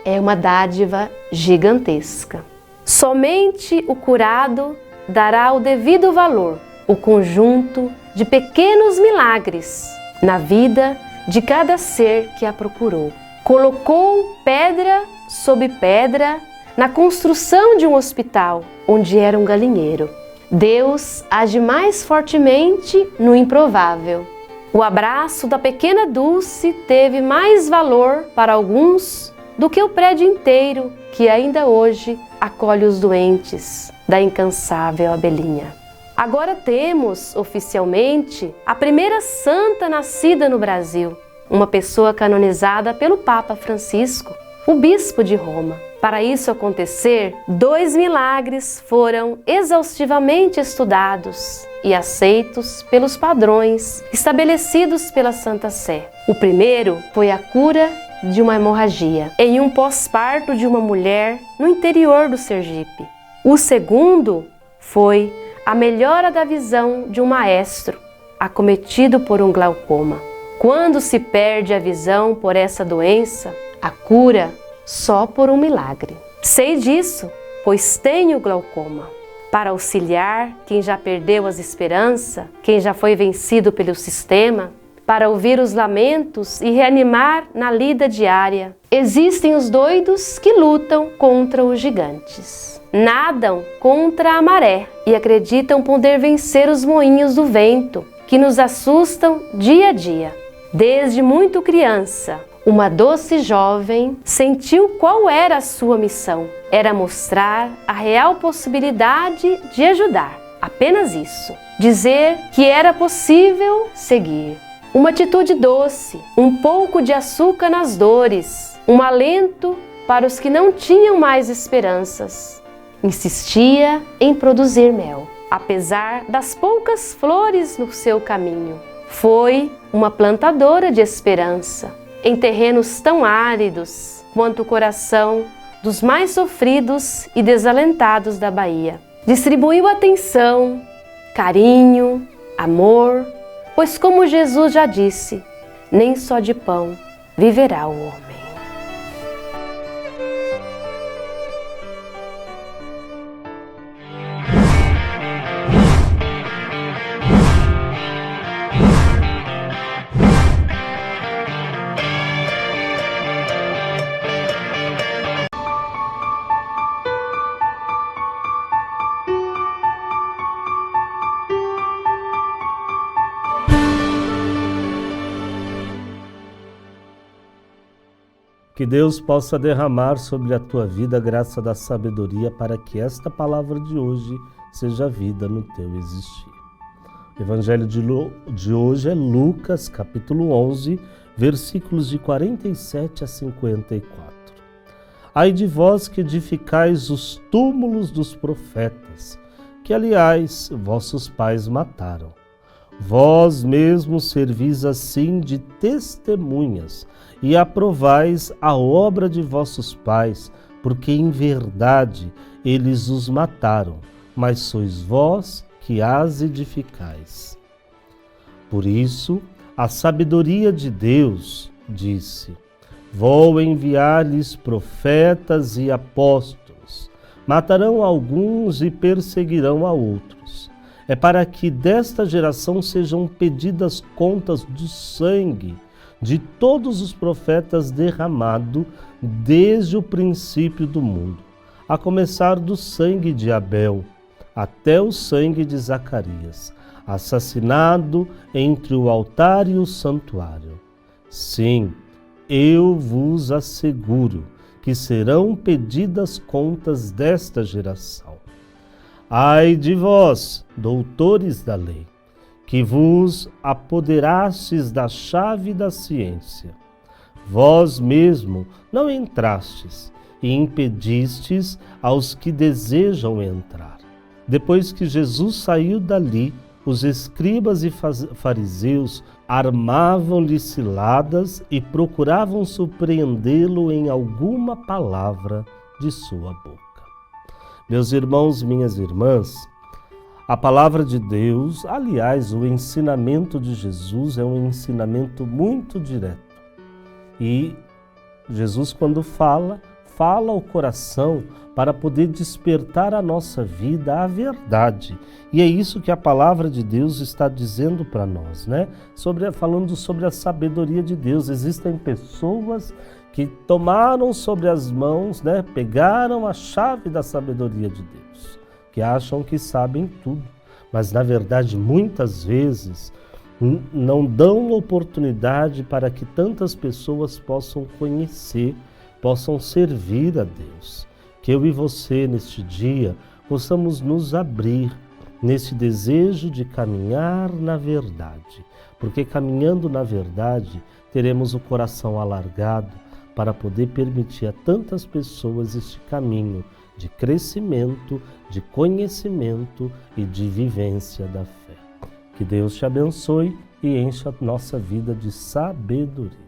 é uma dádiva gigantesca. Somente o curado dará o devido valor, o conjunto de pequenos milagres na vida de cada ser que a procurou. Colocou pedra sobre pedra na construção de um hospital, onde era um galinheiro. Deus age mais fortemente no improvável. O abraço da pequena Dulce teve mais valor para alguns do que o prédio inteiro que ainda hoje acolhe os doentes da incansável abelhinha. Agora temos, oficialmente, a primeira santa nascida no Brasil, uma pessoa canonizada pelo Papa Francisco, o bispo de Roma. Para isso acontecer, 2 milagres foram exaustivamente estudados e aceitos pelos padrões estabelecidos pela Santa Sé. O primeiro foi a cura de uma hemorragia em um pós-parto de uma mulher no interior do Sergipe. O segundo foi a melhora da visão de um maestro acometido por um glaucoma. Quando se perde a visão por essa doença, a cura só por um milagre. Sei disso, pois tenho glaucoma. Para auxiliar quem já perdeu as esperanças, quem já foi vencido pelo sistema, para ouvir os lamentos e reanimar na lida diária. Existem os doidos que lutam contra os gigantes. Nadam contra a maré e acreditam poder vencer os moinhos do vento que nos assustam dia a dia. Desde muito criança, uma doce jovem sentiu qual era a sua missão. Era mostrar a real possibilidade de ajudar. Apenas isso. Dizer que era possível seguir. Uma atitude doce, um pouco de açúcar nas dores, um alento para os que não tinham mais esperanças. Insistia em produzir mel, apesar das poucas flores no seu caminho. Foi uma plantadora de esperança, em terrenos tão áridos quanto o coração dos mais sofridos e desalentados da Bahia. Distribuiu atenção, carinho, amor, pois como Jesus já disse, nem só de pão viverá o homem. Que Deus possa derramar sobre a tua vida a graça da sabedoria para que esta palavra de hoje seja vida no teu existir. O evangelho de hoje é Lucas, capítulo 11, versículos de 47 a 54. Ai de vós que edificais os túmulos dos profetas, que, aliás, vossos pais mataram. Vós mesmos servis assim de testemunhas e aprovais a obra de vossos pais, porque em verdade eles os mataram, mas sois vós que as edificais. Por isso, a sabedoria de Deus disse: vou enviar-lhes profetas e apóstolos, matarão alguns e perseguirão a outros. É para que desta geração sejam pedidas contas do sangue de todos os profetas derramado desde o princípio do mundo, a começar do sangue de Abel até o sangue de Zacarias, assassinado entre o altar e o santuário. Sim, eu vos asseguro que serão pedidas contas desta geração. Ai de vós, doutores da lei, que vos apoderastes da chave da ciência. Vós mesmo não entrastes e impedistes aos que desejam entrar. Depois que Jesus saiu dali, os escribas e fariseus armavam-lhe ciladas e procuravam surpreendê-lo em alguma palavra de sua boca. Meus irmãos, minhas irmãs, a palavra de Deus, aliás, o ensinamento de Jesus é um ensinamento muito direto. E Jesus, quando fala ao coração para poder despertar a nossa vida à verdade. E é isso que a palavra de Deus está dizendo para nós, né? Falando sobre a sabedoria de Deus. Existem pessoas que tomaram sobre as mãos, né? Pegaram a chave da sabedoria de Deus, que acham que sabem tudo. Mas, na verdade, muitas vezes não dão oportunidade para que tantas pessoas possam conhecer, possam servir a Deus. Que eu e você, neste dia, possamos nos abrir nesse desejo de caminhar na verdade, porque caminhando na verdade, teremos o coração alargado para poder permitir a tantas pessoas este caminho de crescimento, de conhecimento e de vivência da fé. Que Deus te abençoe e encha a nossa vida de sabedoria.